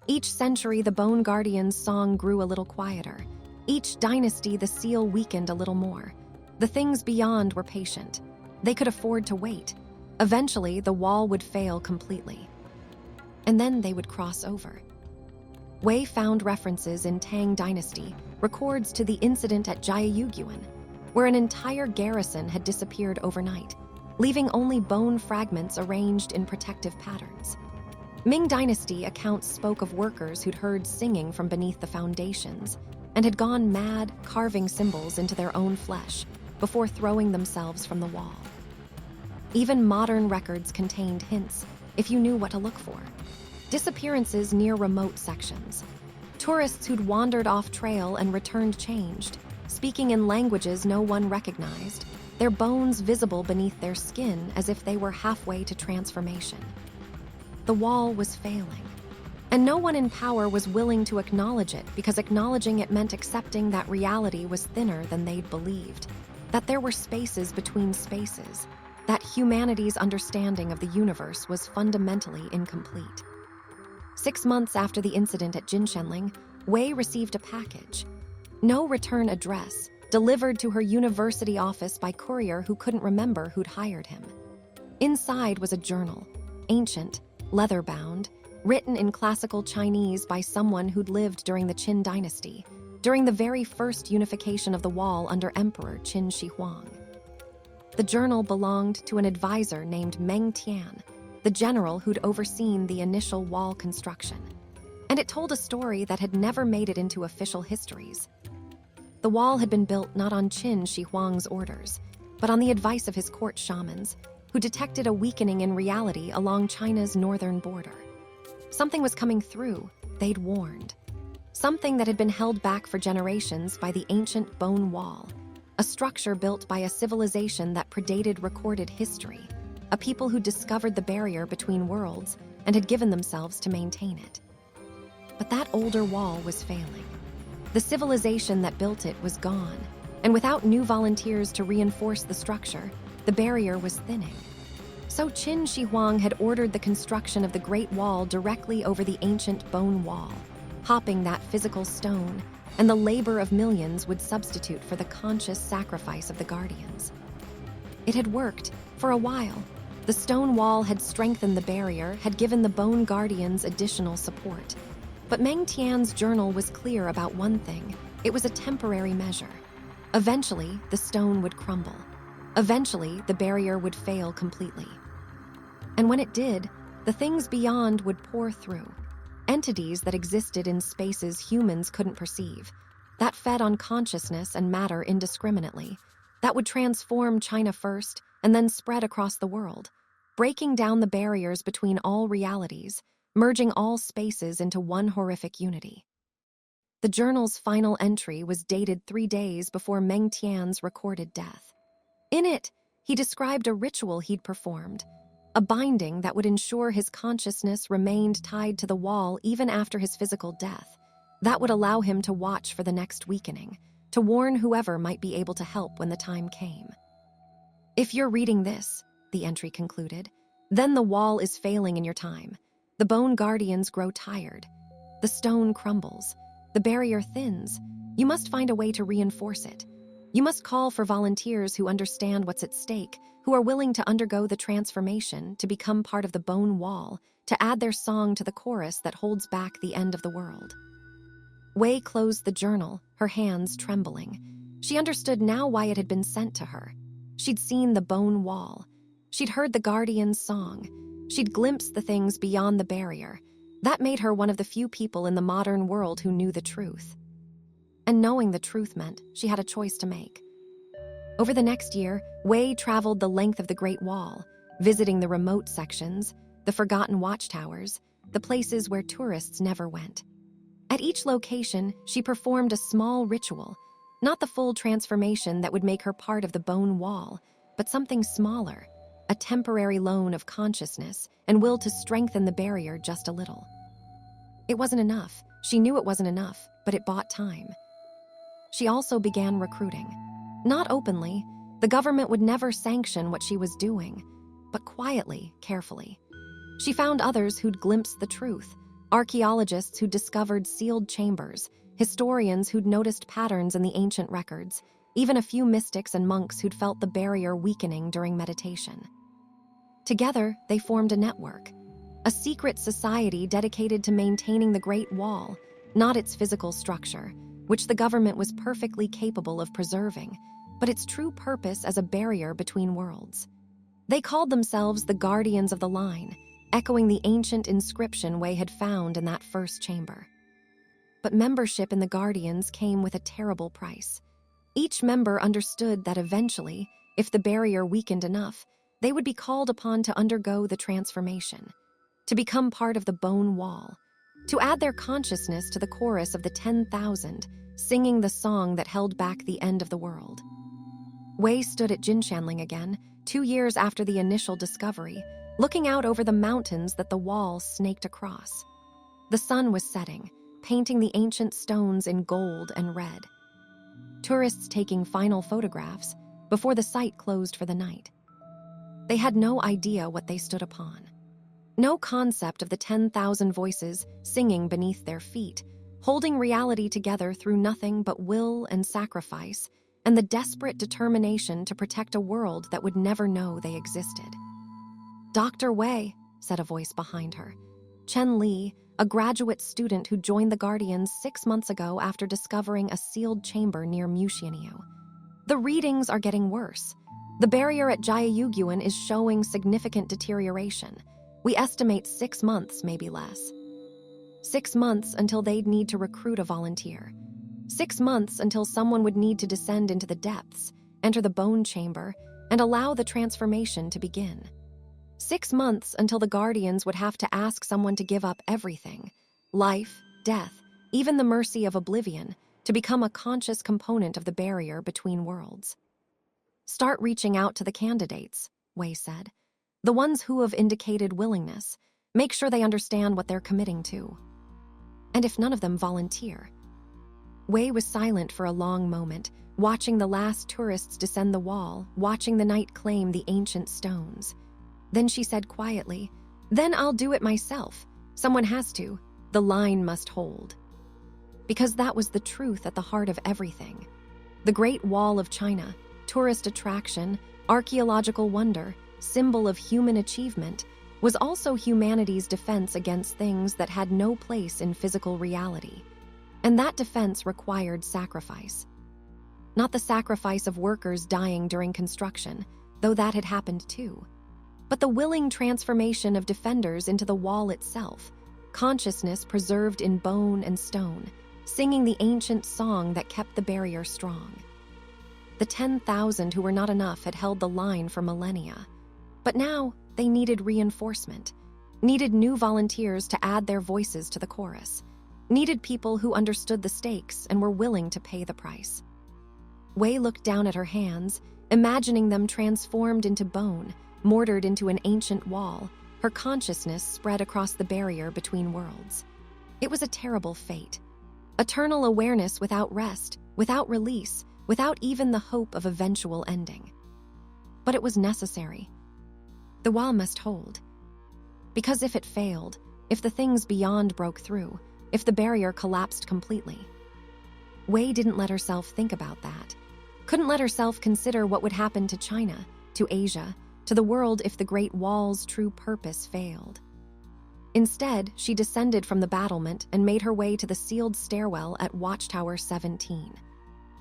Each century, the Bone Guardian's song grew a little quieter. Each dynasty, the seal weakened a little more. The things beyond were patient. They could afford to wait. Eventually, the wall would fail completely. And then they would cross over. Wei found references in Tang Dynasty, records to the incident at Jiayuguan, where an entire garrison had disappeared overnight, leaving only bone fragments arranged in protective patterns. Ming Dynasty accounts spoke of workers who'd heard singing from beneath the foundations and had gone mad, carving symbols into their own flesh before throwing themselves from the wall. Even modern records contained hints, if you knew what to look for. Disappearances near remote sections. Tourists who'd wandered off trail and returned changed, speaking in languages no one recognized, their bones visible beneath their skin as if they were halfway to transformation. The wall was failing, and no one in power was willing to acknowledge it because acknowledging it meant accepting that reality was thinner than they'd believed, that there were spaces between spaces, that humanity's understanding of the universe was fundamentally incomplete. 6 months after the incident at Jinshenling, Wei received a package. No return address, delivered to her university office by courier who couldn't remember who'd hired him. Inside was a journal, ancient, leather-bound, written in classical Chinese by someone who'd lived during the Qin dynasty, during the very first unification of the wall under Emperor Qin Shi Huang. The journal belonged to an advisor named Meng Tian, the general who'd overseen the initial wall construction, and it told a story that had never made it into official histories. The wall had been built not on Qin Shi Huang's orders, but on the advice of his court shamans, who detected a weakening in reality along China's northern border. Something was coming through, they'd warned. Something that had been held back for generations by the ancient bone wall, a structure built by a civilization that predated recorded history, a people who discovered the barrier between worlds and had given themselves to maintain it. But that older wall was failing. The civilization that built it was gone, and without new volunteers to reinforce the structure, the barrier was thinning. So Qin Shi Huang had ordered the construction of the Great Wall directly over the ancient bone wall, hopping that physical stone, and the labor of millions would substitute for the conscious sacrifice of the guardians. It had worked, for a while. The stone wall had strengthened the barrier, had given the bone guardians additional support. But Meng Tian's journal was clear about one thing: it was a temporary measure. Eventually, the stone would crumble. Eventually, the barrier would fail completely. And when it did, the things beyond would pour through. Entities that existed in spaces humans couldn't perceive, that fed on consciousness and matter indiscriminately, that would transform China first and then spread across the world, breaking down the barriers between all realities, merging all spaces into one horrific unity. The journal's final entry was dated 3 days before Meng Tian's recorded death. In it, he described a ritual he'd performed, a binding that would ensure his consciousness remained tied to the wall even after his physical death, that would allow him to watch for the next weakening, to warn whoever might be able to help when the time came. If you're reading this, the entry concluded, then the wall is failing in your time. The bone guardians grow tired. The stone crumbles. The barrier thins. You must find a way to reinforce it. You must call for volunteers who understand what's at stake, who are willing to undergo the transformation, to become part of the bone wall, to add their song to the chorus that holds back the end of the world. Wei closed the journal, her hands trembling. She understood now why it had been sent to her. She'd seen the bone wall. She'd heard the guardian's song. She'd glimpsed the things beyond the barrier. That made her one of the few people in the modern world who knew the truth. And knowing the truth meant she had a choice to make. Over the next year, Wei traveled the length of the Great Wall, visiting the remote sections, the forgotten watchtowers, the places where tourists never went. At each location, she performed a small ritual, not the full transformation that would make her part of the bone wall, but something smaller, a temporary loan of consciousness and will to strengthen the barrier just a little. It wasn't enough. She knew it wasn't enough, but it bought time. She also began recruiting. Not openly. The government would never sanction what she was doing, but quietly, carefully. She found others who'd glimpsed the truth, archaeologists who'd discovered sealed chambers, historians who'd noticed patterns in the ancient records, even a few mystics and monks who'd felt the barrier weakening during meditation. Together, they formed a network, a secret society dedicated to maintaining the Great Wall, not its physical structure, which the government was perfectly capable of preserving, but its true purpose as a barrier between worlds. They called themselves the Guardians of the Line, echoing the ancient inscription Wei had found in that first chamber. But membership in the Guardians came with a terrible price. Each member understood that eventually, if the barrier weakened enough, they would be called upon to undergo the transformation, to become part of the bone wall, to add their consciousness to the chorus of the 10,000, singing the song that held back the end of the world. Wei stood at Jinshanling again, 2 years after the initial discovery, looking out over the mountains that the wall snaked across. The sun was setting, painting the ancient stones in gold and red. Tourists taking final photographs before the site closed for the night. They had no idea what they stood upon. No concept of the 10,000 voices singing beneath their feet, holding reality together through nothing but will and sacrifice, and the desperate determination to protect a world that would never know they existed. "Dr. Wei," said a voice behind her. Chen Li, a graduate student who joined the Guardians 6 months ago after discovering a sealed chamber near Muxianio. "The readings are getting worse. The barrier at Jiayuguan is showing significant deterioration. We estimate 6 months, maybe less. 6 months until they'd need to recruit a volunteer. 6 months until someone would need to descend into the depths, enter the bone chamber, and allow the transformation to begin. 6 months until the Guardians would have to ask someone to give up everything, life, death, even the mercy of oblivion, to become a conscious component of the barrier between worlds. "Start reaching out to the candidates," Wei said. "The ones who have indicated willingness. Make sure they understand what they're committing to. And if none of them volunteer." Wei was silent for a long moment, watching the last tourists descend the wall, watching the night claim the ancient stones. Then she said quietly, "Then I'll do it myself. Someone has to. The line must hold." because that was the truth at the heart of everything. The Great Wall of China, tourist attraction, archaeological wonder, symbol of human achievement, was also humanity's defense against things that had no place in physical reality. And that defense required sacrifice. Not the sacrifice of workers dying during construction, though that had happened too, but the willing transformation of defenders into the wall itself, consciousness preserved in bone and stone, singing the ancient song that kept the barrier strong. The 10,000 who were not enough had held the line for millennia, but now they needed reinforcement, needed new volunteers to add their voices to the chorus, needed people who understood the stakes and were willing to pay the price. Wei looked down at her hands, imagining them transformed into bone, mortared into an ancient wall, her consciousness spread across the barrier between worlds. It was a terrible fate. Eternal awareness without rest, without release, without even the hope of eventual ending. But it was necessary. The wall must hold. Because if it failed, if the things beyond broke through, if the barrier collapsed completely. Wei didn't let herself think about that. Couldn't let herself consider what would happen to China, to Asia, to the world if the Great Wall's true purpose failed. Instead, she descended from the battlement and made her way to the sealed stairwell at Watchtower 17.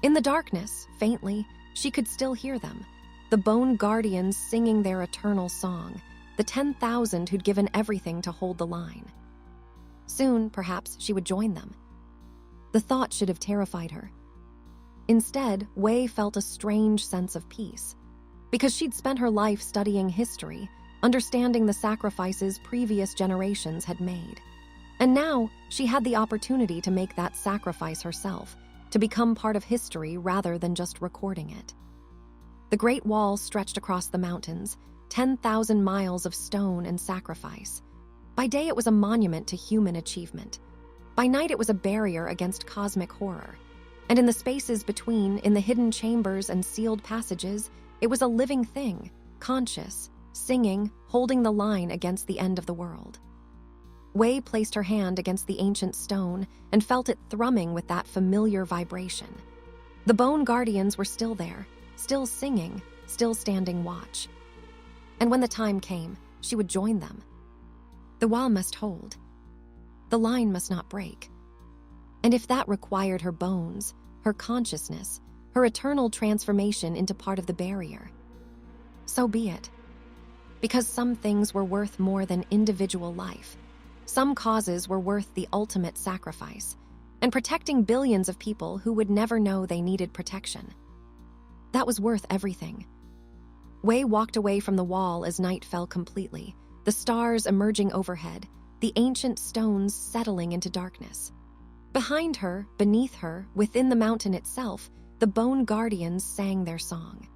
In the darkness, faintly, she could still hear them, the Bone Guardians singing their eternal song, the 10,000 who'd given everything to hold the line. Soon, perhaps, she would join them. The thought should have terrified her. Instead, Wei felt a strange sense of peace, because she'd spent her life studying history, understanding the sacrifices previous generations had made. And now, she had the opportunity to make that sacrifice herself, to become part of history rather than just recording it. The Great Wall stretched across the mountains, 10,000 miles of stone and sacrifice. By day, it was a monument to human achievement. By night, it was a barrier against cosmic horror. And in the spaces between, in the hidden chambers and sealed passages, it was a living thing, conscious, singing, holding the line against the end of the world. Wei placed her hand against the ancient stone and felt it thrumming with that familiar vibration. The Bone Guardians were still there, still singing, still standing watch. And when the time came, she would join them. The wall must hold. The line must not break. And if that required her bones, her consciousness, her eternal transformation into part of the barrier, so be it. Because some things were worth more than individual life. Some causes were worth the ultimate sacrifice, and protecting billions of people who would never know they needed protection. That was worth everything. Wei walked away from the wall as night fell completely, the stars emerging overhead, the ancient stones settling into darkness. Behind her, beneath her, within the mountain itself, the Bone Guardians sang their song.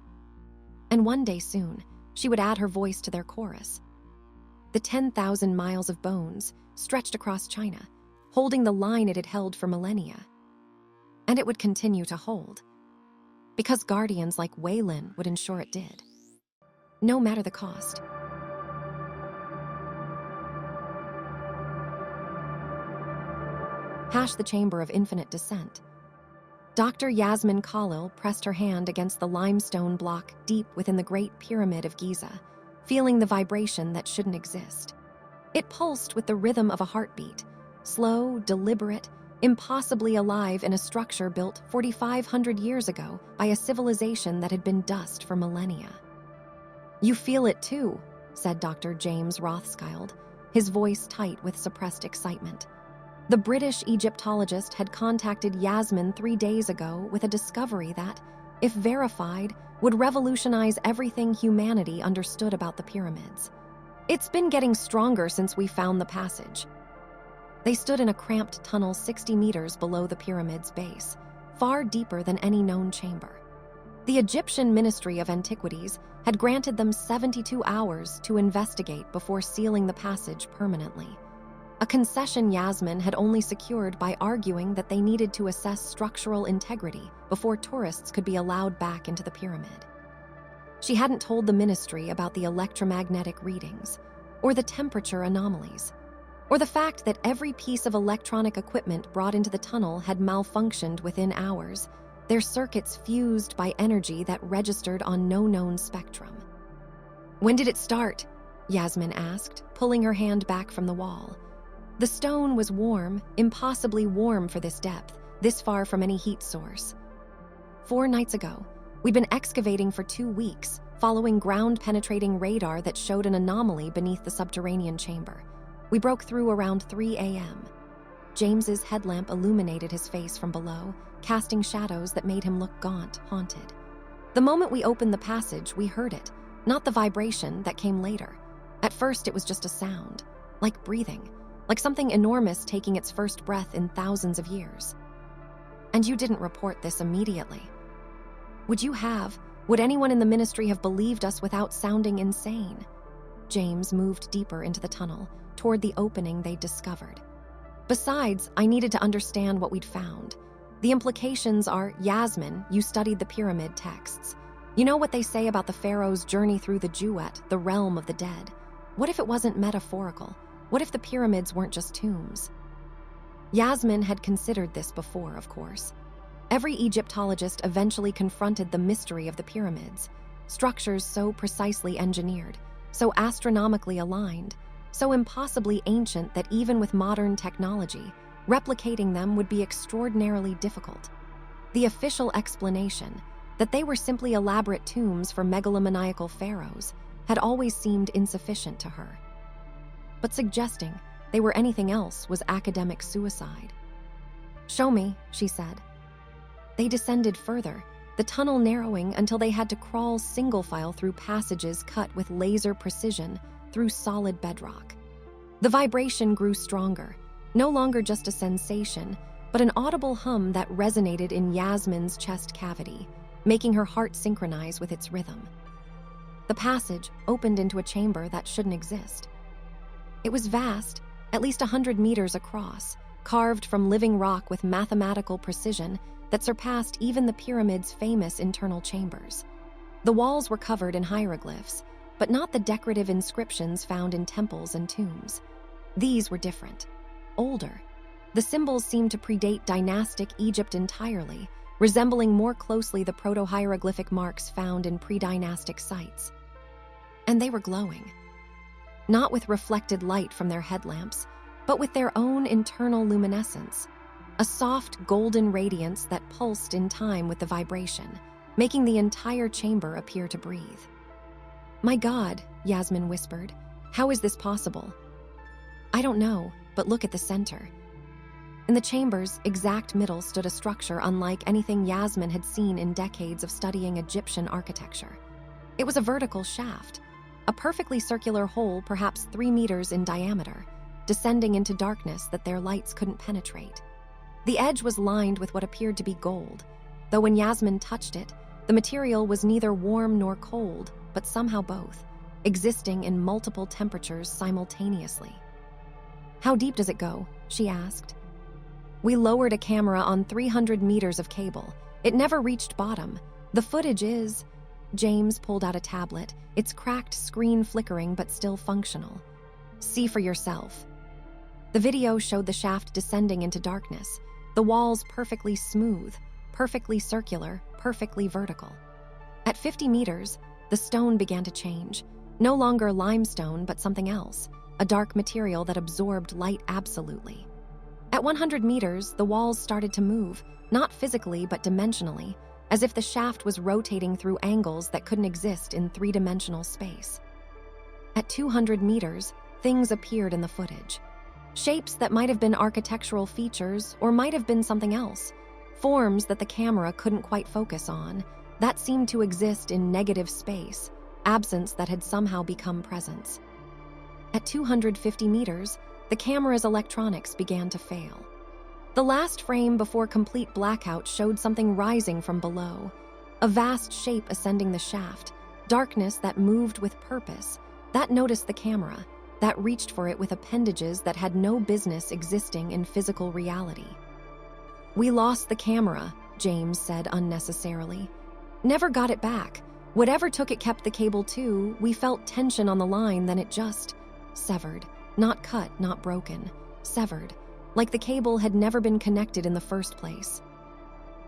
And one day soon, she would add her voice to their chorus. The 10,000 miles of bones stretched across China, holding the line it had held for millennia. And it would continue to hold. Because guardians like Wei Lin would ensure it did. No matter the cost. The Chamber of Infinite Descent. Dr. Yasmin Khalil pressed her hand against the limestone block deep within the Great Pyramid of Giza, feeling the vibration that shouldn't exist. It pulsed with the rhythm of a heartbeat, slow, deliberate, impossibly alive in a structure built 4,500 years ago by a civilization that had been dust for millennia. "You feel it too," said Dr. James Rothschild, his voice tight with suppressed excitement. The British Egyptologist had contacted Yasmin 3 days ago with a discovery that, if verified, would revolutionize everything humanity understood about the pyramids. "It's been getting stronger since we found the passage." They stood in a cramped tunnel 60 meters below the pyramid's base, far deeper than any known chamber. The Egyptian Ministry of Antiquities had granted them 72 hours to investigate before sealing the passage permanently. A concession Yasmin had only secured by arguing that they needed to assess structural integrity before tourists could be allowed back into the pyramid. She hadn't told the ministry about the electromagnetic readings or the temperature anomalies. Or the fact that every piece of electronic equipment brought into the tunnel had malfunctioned within hours, their circuits fused by energy that registered on no known spectrum. "When did it start?" Yasmin asked, pulling her hand back from the wall. The stone was warm, impossibly warm for this depth, this far from any heat source. 4 nights ago, we'd been excavating for 2 weeks, following ground-penetrating radar that showed an anomaly beneath the subterranean chamber. We broke through around 3 a.m. James's headlamp illuminated his face from below, casting shadows that made him look gaunt, haunted. The moment we opened the passage, we heard it, not the vibration that came later. At first, it was just a sound, like breathing, like something enormous taking its first breath in thousands of years. And you didn't report this immediately. Would you have? Would anyone in the ministry have believed us without sounding insane? James moved deeper into the tunnel, toward the opening they'd discovered. Besides, I needed to understand what we'd found. The implications are, Yasmin, you studied the pyramid texts. You know what they say about the pharaoh's journey through the Jewett, the realm of the dead. What if it wasn't metaphorical? What if the pyramids weren't just tombs? Yasmin had considered this before, of course. Every Egyptologist eventually confronted the mystery of the pyramids, structures so precisely engineered, so astronomically aligned, so impossibly ancient that even with modern technology, replicating them would be extraordinarily difficult. The official explanation, that they were simply elaborate tombs for megalomaniacal pharaohs, had always seemed insufficient to her. But suggesting they were anything else was academic suicide. "Show me," she said. They descended further, the tunnel narrowing until they had to crawl single file through passages cut with laser precision through solid bedrock. The vibration grew stronger, no longer just a sensation, but an audible hum that resonated in Yasmin's chest cavity, making her heart synchronize with its rhythm. The passage opened into a chamber that shouldn't exist. It was vast, at least 100 meters across, carved from living rock with mathematical precision that surpassed even the pyramid's famous internal chambers. The walls were covered in hieroglyphs, but not the decorative inscriptions found in temples and tombs. These were different, older. The symbols seemed to predate dynastic Egypt entirely, resembling more closely the proto-hieroglyphic marks found in pre-dynastic sites. And they were glowing. Not with reflected light from their headlamps, but with their own internal luminescence, a soft golden radiance that pulsed in time with the vibration, making the entire chamber appear to breathe. "My God," Yasmin whispered, "how is this possible?" "I don't know, but look at the center." In the chamber's exact middle stood a structure unlike anything Yasmin had seen in decades of studying Egyptian architecture. It was a vertical shaft, a perfectly circular hole perhaps 3 meters in diameter, descending into darkness that their lights couldn't penetrate. The edge was lined with what appeared to be gold, though when Yasmin touched it, the material was neither warm nor cold, but somehow both, existing in multiple temperatures simultaneously. "How deep does it go?" she asked. "We lowered a camera on 300 meters of cable. It never reached bottom. The footage is..." James pulled out a tablet, its cracked screen flickering but still functional. "See for yourself." The video showed the shaft descending into darkness, the walls perfectly smooth, perfectly circular, perfectly vertical. At 50 meters, the stone began to change, no longer limestone but something else, a dark material that absorbed light absolutely. At 100 meters, the walls started to move, not physically but dimensionally, as if the shaft was rotating through angles that couldn't exist in 3-dimensional space. At 200 meters, things appeared in the footage. Shapes that might have been architectural features or might have been something else, forms that the camera couldn't quite focus on, that seemed to exist in negative space, absence that had somehow become presence. At 250 meters, the camera's electronics began to fail. The last frame before complete blackout showed something rising from below, a vast shape ascending the shaft, darkness that moved with purpose, that noticed the camera, that reached for it with appendages that had no business existing in physical reality. "We lost the camera," James said unnecessarily. "Never got it back. Whatever took it kept the cable too. We felt tension on the line, then it just severed. Not cut, not broken, severed, like the cable had never been connected in the first place.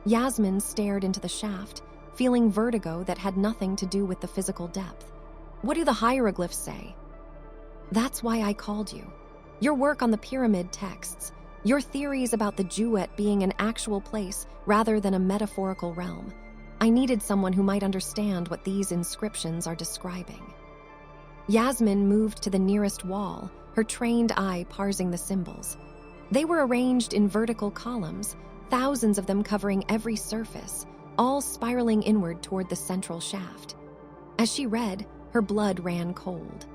Yasmin stared into the shaft, feeling vertigo that had nothing to do with the physical depth. What do the hieroglyphs say? That's why I called you. Your work on the pyramid texts, your theories about the Jewett being an actual place rather than a metaphorical realm. I needed someone who might understand what these inscriptions are describing. Yasmin moved to the nearest wall, her trained eye parsing the symbols. They were arranged in vertical columns, thousands of them covering every surface, all spiraling inward toward the central shaft. As she read, her blood ran cold.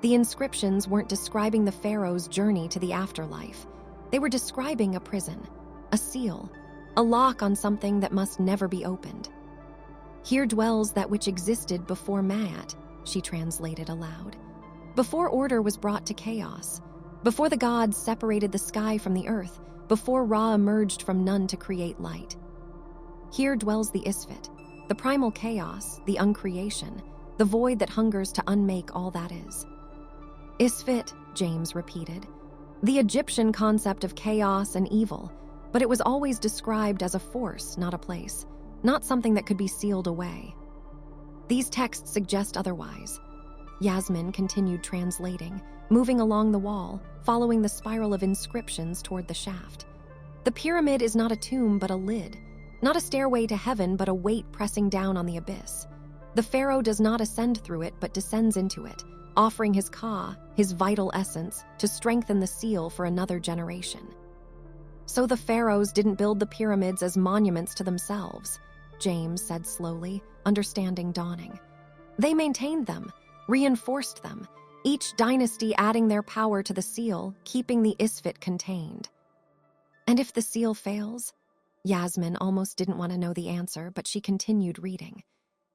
The inscriptions weren't describing the pharaoh's journey to the afterlife. They were describing a prison, a seal, a lock on something that must never be opened. Here dwells that which existed before Ma'at, she translated aloud. Before order was brought to chaos, before the gods separated the sky from the earth, before Ra emerged from none to create light. Here dwells the Isfet, the primal chaos, the uncreation, the void that hungers to unmake all that is. Isfet, James repeated. The Egyptian concept of chaos and evil, but it was always described as a force, not a place, not something that could be sealed away. These texts suggest otherwise. Yasmin continued translating, moving along the wall, following the spiral of inscriptions toward the shaft. The pyramid is not a tomb but a lid, not a stairway to heaven but a weight pressing down on the abyss. The pharaoh does not ascend through it but descends into it, offering his Ka, his vital essence, to strengthen the seal for another generation. So the pharaohs didn't build the pyramids as monuments to themselves, James said slowly, understanding dawning. They maintained them, reinforced them, each dynasty adding their power to the seal, keeping the Isfet contained. And if the seal fails? Yasmin almost didn't want to know the answer, but she continued reading.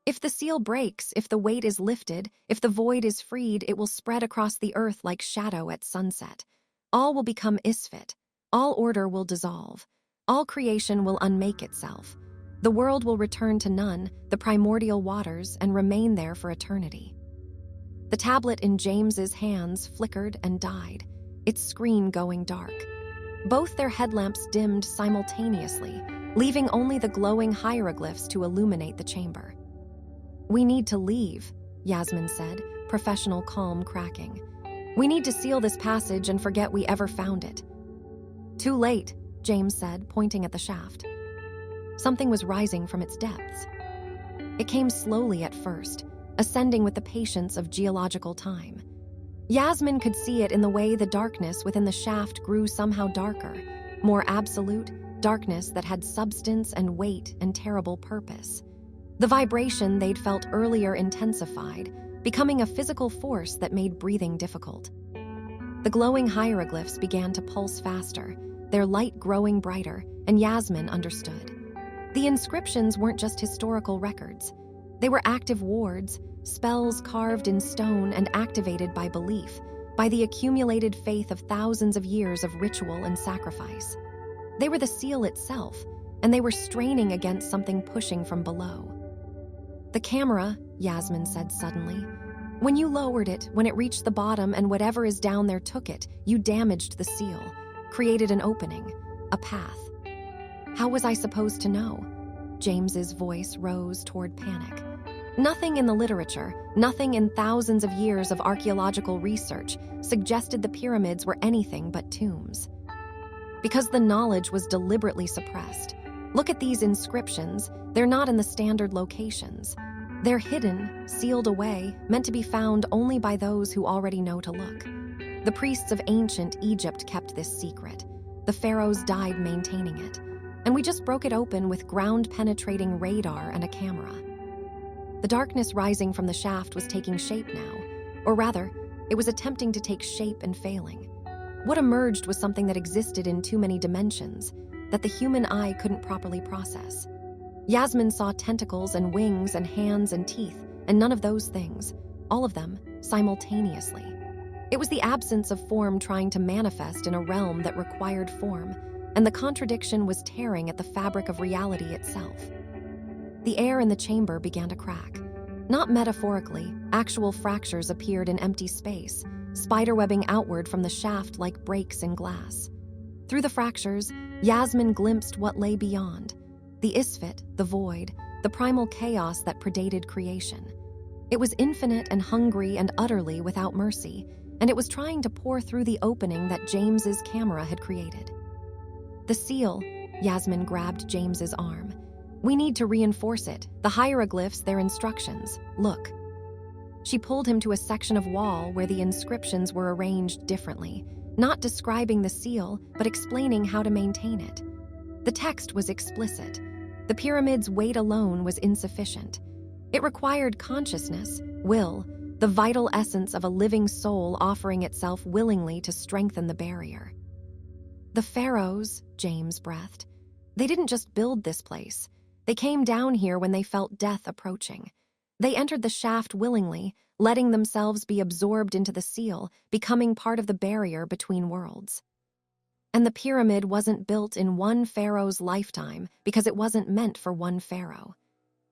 If the seal breaks, if the weight is lifted, if the void is freed, it will spread across the earth like shadow at sunset. All will become Isfet. All order will dissolve. All creation will unmake itself. The world will return to none, the primordial waters, and remain there for eternity. The tablet in James's hands flickered and died, its screen going dark. Both their headlamps dimmed simultaneously, leaving only the glowing hieroglyphs to illuminate the chamber. We need to leave, Yasmin said, professional calm cracking. We need to seal this passage and forget we ever found it. Too late, James said, pointing at the shaft. Something was rising from its depths. It came slowly at first, ascending with the patience of geological time. Yasmin could see it in the way the darkness within the shaft grew somehow darker, more absolute, darkness that had substance and weight and terrible purpose. The vibration they'd felt earlier intensified, becoming a physical force that made breathing difficult. The glowing hieroglyphs began to pulse faster, their light growing brighter, and Yasmin understood. The inscriptions weren't just historical records. They were active wards, spells carved in stone and activated by belief, by the accumulated faith of thousands of years of ritual and sacrifice. They were the seal itself, and they were straining against something pushing from below. The camera, Yasmin said suddenly. When you lowered it, when it reached the bottom and whatever is down there took it, you damaged the seal, created an opening, a path. How was I supposed to know? James's voice rose toward panic. Nothing in the literature, nothing in thousands of years of archaeological research suggested the pyramids were anything but tombs. Because the knowledge was deliberately suppressed. Look at these inscriptions, they're not in the standard locations. They're hidden, sealed away, meant to be found only by those who already know to look. The priests of ancient Egypt kept this secret. The pharaohs died maintaining it. And we just broke it open with ground-penetrating radar and a camera. The darkness rising from the shaft was taking shape now, or rather, it was attempting to take shape and failing. What emerged was something that existed in too many dimensions, that the human eye couldn't properly process. Yasmin saw tentacles and wings and hands and teeth, and none of those things, all of them, simultaneously. It was the absence of form trying to manifest in a realm that required form, and the contradiction was tearing at the fabric of reality itself. The air in the chamber began to crack. Not metaphorically, actual fractures appeared in empty space, spiderwebbing outward from the shaft like breaks in glass. Through the fractures, Yasmin glimpsed what lay beyond: the Isfet, the void, the primal chaos that predated creation. It was infinite and hungry and utterly without mercy, and it was trying to pour through the opening that James's camera had created. The seal, Yasmin grabbed James's arm. We need to reinforce it. The hieroglyphs, their instructions. Look. She pulled him to a section of wall where the inscriptions were arranged differently, not describing the seal, but explaining how to maintain it. The text was explicit. The pyramid's weight alone was insufficient. It required consciousness, will, the vital essence of a living soul offering itself willingly to strengthen the barrier. The pharaohs, James breathed. They didn't just build this place. They came down here when they felt death approaching. They entered the shaft willingly, letting themselves be absorbed into the seal, becoming part of the barrier between worlds. And the pyramid wasn't built in one pharaoh's lifetime because it wasn't meant for one pharaoh.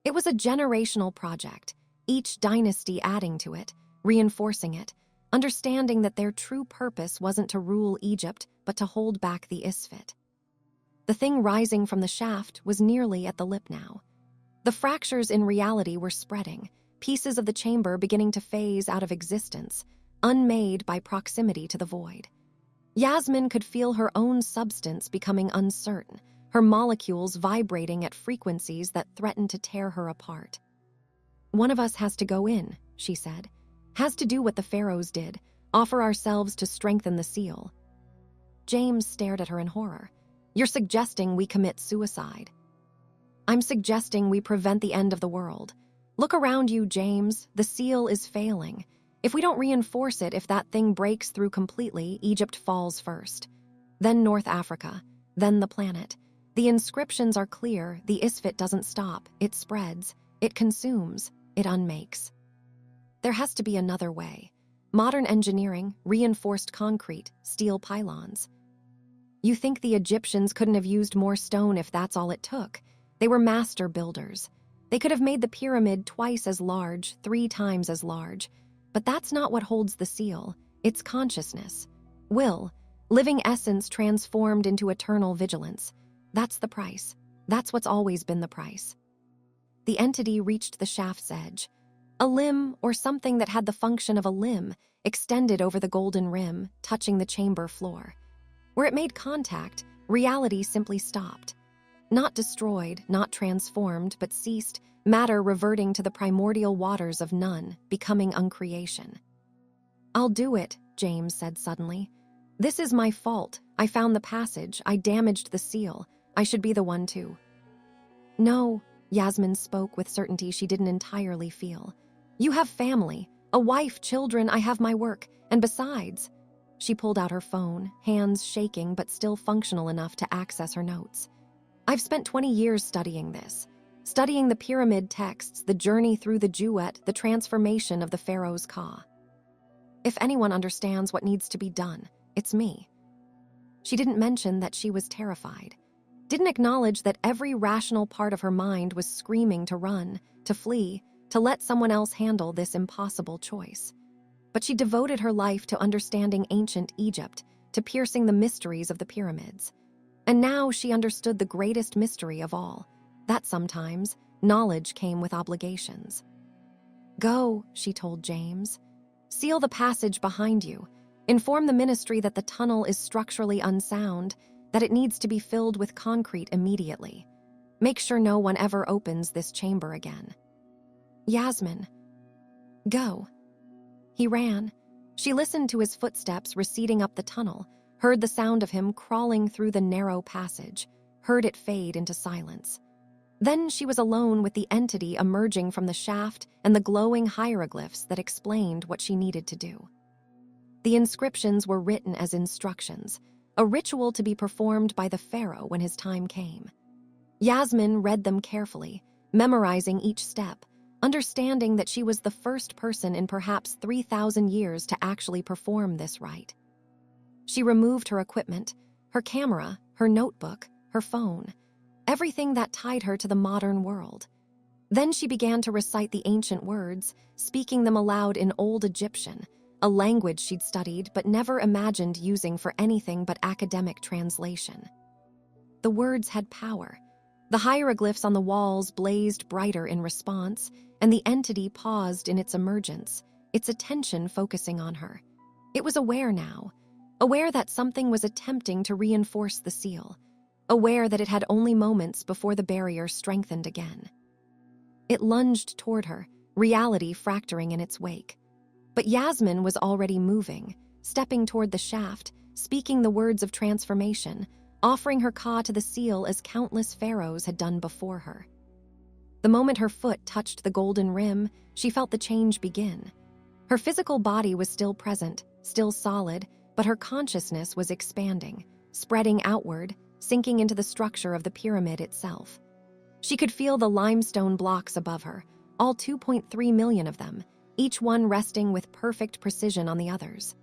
It was a generational project, each dynasty adding to it, reinforcing it, understanding that their true purpose wasn't to rule Egypt, but to hold back the Isfet. The thing rising from the shaft was nearly at the lip now. The fractures in reality were spreading, pieces of the chamber beginning to phase out of existence, unmade by proximity to the void. Yasmin could feel her own substance becoming uncertain, her molecules vibrating at frequencies that threatened to tear her apart. One of us has to go in, she said. Has to do what the pharaohs did, offer ourselves to strengthen the seal. James stared at her in horror. You're suggesting we commit suicide. I'm suggesting we prevent the end of the world. Look around you, James. The seal is failing. If we don't reinforce it, if that thing breaks through completely, Egypt falls first. Then North Africa. Then the planet. The inscriptions are clear. The Isfet doesn't stop. It spreads. It consumes. It unmakes. There has to be another way. Modern engineering, reinforced concrete, steel pylons. You think the Egyptians couldn't have used more stone if that's all it took? They were master builders. They could have made the pyramid twice as large, 3 times as large. But that's not what holds the seal. It's consciousness. Will. Living essence transformed into eternal vigilance. That's the price. That's what's always been the price. The entity reached the shaft's edge. A limb, or something that had the function of a limb, extended over the golden rim, touching the chamber floor. Where it made contact, reality simply stopped. Not destroyed, not transformed, but ceased, matter reverting to the primordial waters of none, becoming uncreation. I'll do it, James said suddenly. This is my fault. I found the passage. I damaged the seal. I should be the one to. No, Yasmin spoke with certainty she didn't entirely feel. You have family, a wife, children. I have my work. And besides, she pulled out her phone, hands shaking but still functional enough to access her notes. I've spent 20 years studying this. Studying the pyramid texts, the journey through the Jewett, the transformation of the pharaoh's Ka. If anyone understands what needs to be done, it's me. She didn't mention that she was terrified. Didn't acknowledge that every rational part of her mind was screaming to run, to flee, to let someone else handle this impossible choice. But she devoted her life to understanding ancient Egypt, to piercing the mysteries of the pyramids. And now she understood the greatest mystery of all, that sometimes knowledge came with obligations. Go, she told James. Seal the passage behind you. Inform the ministry that the tunnel is structurally unsound, that it needs to be filled with concrete immediately. Make sure no one ever opens this chamber again. Yasmin. Go. He ran. She listened to his footsteps receding up the tunnel, heard the sound of him crawling through the narrow passage, heard it fade into silence. Then she was alone with the entity emerging from the shaft and the glowing hieroglyphs that explained what she needed to do. The inscriptions were written as instructions, a ritual to be performed by the pharaoh when his time came. Yasmin read them carefully, memorizing each step, understanding that she was the first person in perhaps 3,000 years to actually perform this rite. She removed her equipment, her camera, her notebook, her phone, everything that tied her to the modern world. Then she began to recite the ancient words, speaking them aloud in Old Egyptian, a language she'd studied but never imagined using for anything but academic translation. The words had power. The hieroglyphs on the walls blazed brighter in response, and the entity paused in its emergence, its attention focusing on her. It was aware now, aware that something was attempting to reinforce the seal, aware that it had only moments before the barrier strengthened again. It lunged toward her, reality fracturing in its wake. But Yasmin was already moving, stepping toward the shaft, speaking the words of transformation, offering her ka to the seal as countless pharaohs had done before her. The moment her foot touched the golden rim, she felt the change begin. Her physical body was still present, still solid, but her consciousness was expanding, spreading outward, sinking into the structure of the pyramid itself. She could feel the limestone blocks above her, all 2.3 million of them, each one resting with perfect precision on the others.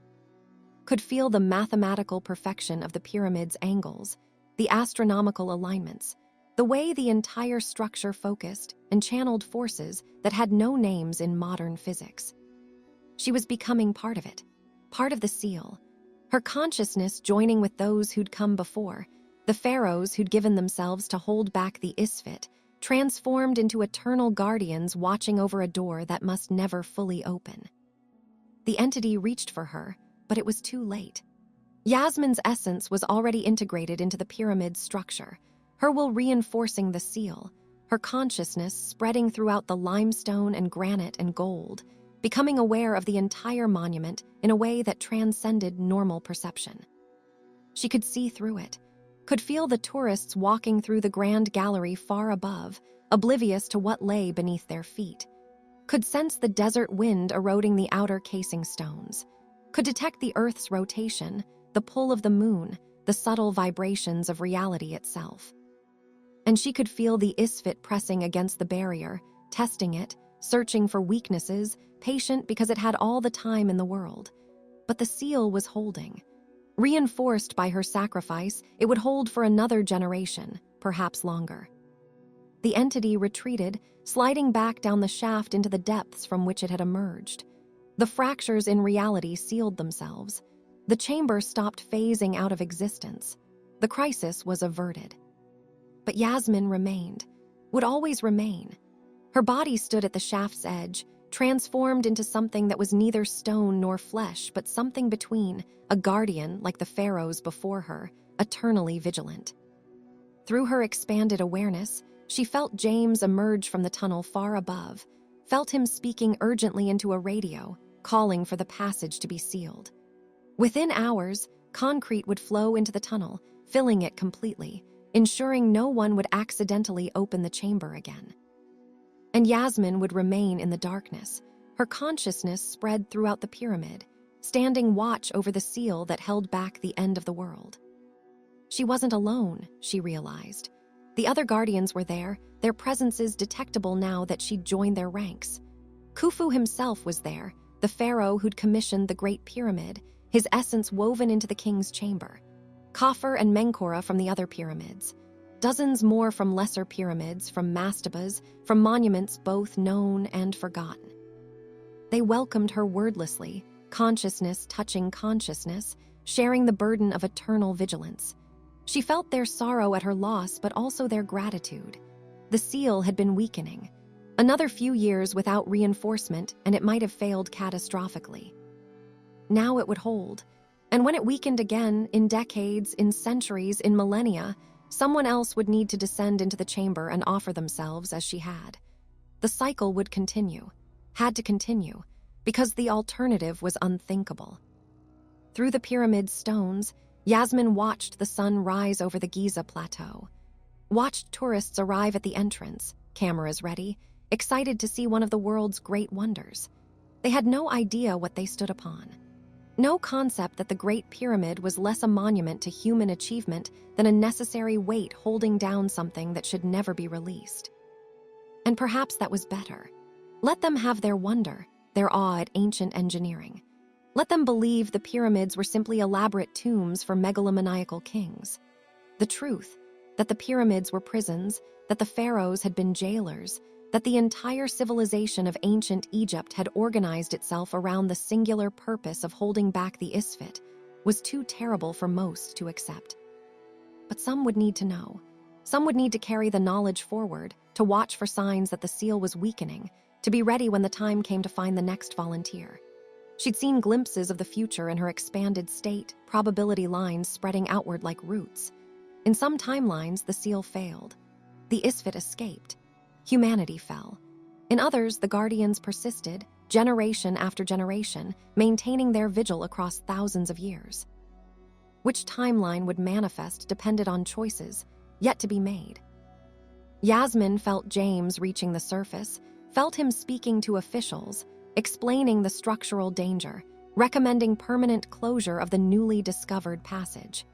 Could feel the mathematical perfection of the pyramid's angles, the astronomical alignments, the way the entire structure focused and channeled forces that had no names in modern physics. She was becoming part of it, part of the seal, her consciousness joining with those who'd come before, the pharaohs who'd given themselves to hold back the Isfit, transformed into eternal guardians watching over a door that must never fully open. The entity reached for her, but it was too late. Yasmin's essence was already integrated into the pyramid's structure, her will reinforcing the seal, her consciousness spreading throughout the limestone and granite and gold, becoming aware of the entire monument in a way that transcended normal perception. She could see through it, could feel the tourists walking through the grand gallery far above, oblivious to what lay beneath their feet, could sense the desert wind eroding the outer casing stones, could detect the Earth's rotation, the pull of the moon, the subtle vibrations of reality itself. And she could feel the Isfit pressing against the barrier, testing it, searching for weaknesses, patient because it had all the time in the world. But the seal was holding. Reinforced by her sacrifice, it would hold for another generation, perhaps longer. The entity retreated, sliding back down the shaft into the depths from which it had emerged. The fractures in reality sealed themselves. The chamber stopped phasing out of existence. The crisis was averted. But Yasmin remained, would always remain. Her body stood at the shaft's edge, transformed into something that was neither stone nor flesh, but something between, a guardian like the pharaohs before her, eternally vigilant. Through her expanded awareness, she felt James emerge from the tunnel far above, felt him speaking urgently into a radio, calling for the passage to be sealed. Within hours, concrete would flow into the tunnel, filling it completely, ensuring no one would accidentally open the chamber again. And Yasmin would remain in the darkness, her consciousness spread throughout the pyramid, standing watch over the seal that held back the end of the world. She wasn't alone, she realized. The other guardians were there, their presences detectable now that she'd joined their ranks. Khufu himself was there, the pharaoh who'd commissioned the Great Pyramid, his essence woven into the king's chamber. Khafre and Menkora from the other pyramids. Dozens more from lesser pyramids, from mastabas, from monuments both known and forgotten. They welcomed her wordlessly, consciousness touching consciousness, sharing the burden of eternal vigilance. She felt their sorrow at her loss, but also their gratitude. The seal had been weakening. Another few years without reinforcement, and it might have failed catastrophically. Now it would hold. And when it weakened again, in decades, in centuries, in millennia, someone else would need to descend into the chamber and offer themselves as she had. The cycle would continue, had to continue, because the alternative was unthinkable. Through the pyramid's stones, Yasmin watched the sun rise over the Giza plateau, watched tourists arrive at the entrance, cameras ready, excited to see one of the world's great wonders. They had no idea what they stood upon. No concept that the Great Pyramid was less a monument to human achievement than a necessary weight holding down something that should never be released. And perhaps that was better. Let them have their wonder, their awe at ancient engineering. Let them believe the pyramids were simply elaborate tombs for megalomaniacal kings. The truth, that the pyramids were prisons, that the pharaohs had been jailers, that the entire civilization of ancient Egypt had organized itself around the singular purpose of holding back the Isfit was too terrible for most to accept. But some would need to know. Some would need to carry the knowledge forward, to watch for signs that the seal was weakening, to be ready when the time came to find the next volunteer. She'd seen glimpses of the future in her expanded state, probability lines spreading outward like roots. In some timelines, the seal failed. The Isfit escaped. Humanity fell. In others, the Guardians persisted, generation after generation, maintaining their vigil across thousands of years. Which timeline would manifest depended on choices yet to be made. Yasmin felt James reaching the surface, felt him speaking to officials, explaining the structural danger, recommending permanent closure of the newly discovered passage.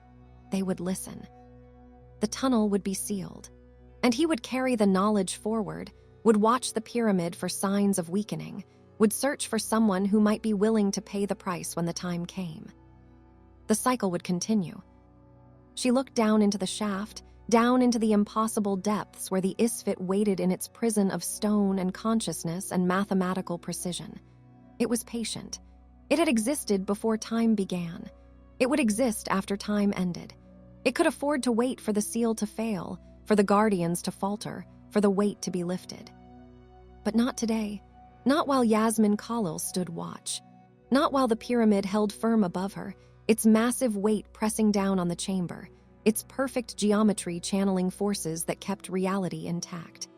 They would listen. The tunnel would be sealed, and he would carry the knowledge forward, would watch the pyramid for signs of weakening, would search for someone who might be willing to pay the price when the time came. The cycle would continue. She looked down into the shaft, down into the impossible depths where the Isfit waited in its prison of stone and consciousness and mathematical precision. It was patient. It had existed before time began. It would exist after time ended. It could afford to wait for the seal to fail, for the Guardians to falter, for the weight to be lifted. But not today. Not while Yasmin Khalil stood watch. Not while the pyramid held firm above her, its massive weight pressing down on the chamber, its perfect geometry channeling forces that kept reality intact.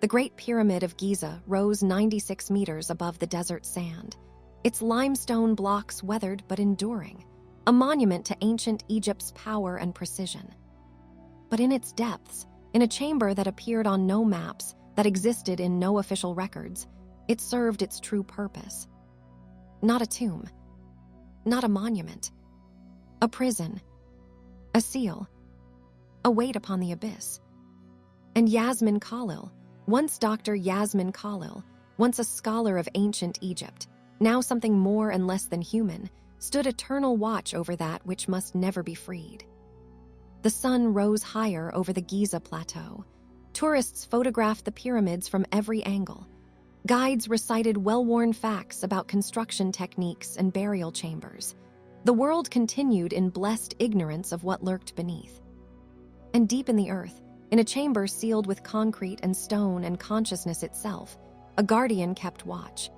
The Great Pyramid of Giza rose 96 meters above the desert sand, its limestone blocks weathered but enduring, a monument to ancient Egypt's power and precision. But in its depths, in a chamber that appeared on no maps, that existed in no official records, it served its true purpose. Not a tomb, not a monument, a prison, a seal, a weight upon the abyss. And Yasmin Khalil, once Dr. Yasmin Khalil, once a scholar of ancient Egypt, now something more and less than human, stood eternal watch over that which must never be freed. The sun rose higher over the Giza plateau. Tourists photographed the pyramids from every angle. Guides recited well-worn facts about construction techniques and burial chambers. The world continued in blessed ignorance of what lurked beneath. And deep in the earth, in a chamber sealed with concrete and stone and consciousness itself, a guardian kept watch.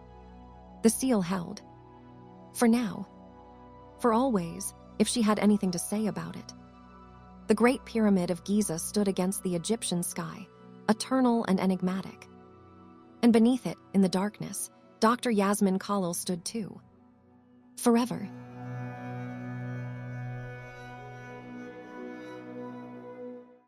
The seal held. For now. For always, if she had anything to say about it. The Great Pyramid of Giza stood against the Egyptian sky, eternal and enigmatic. And beneath it, in the darkness, Dr. Yasmin Khalil stood too. Forever.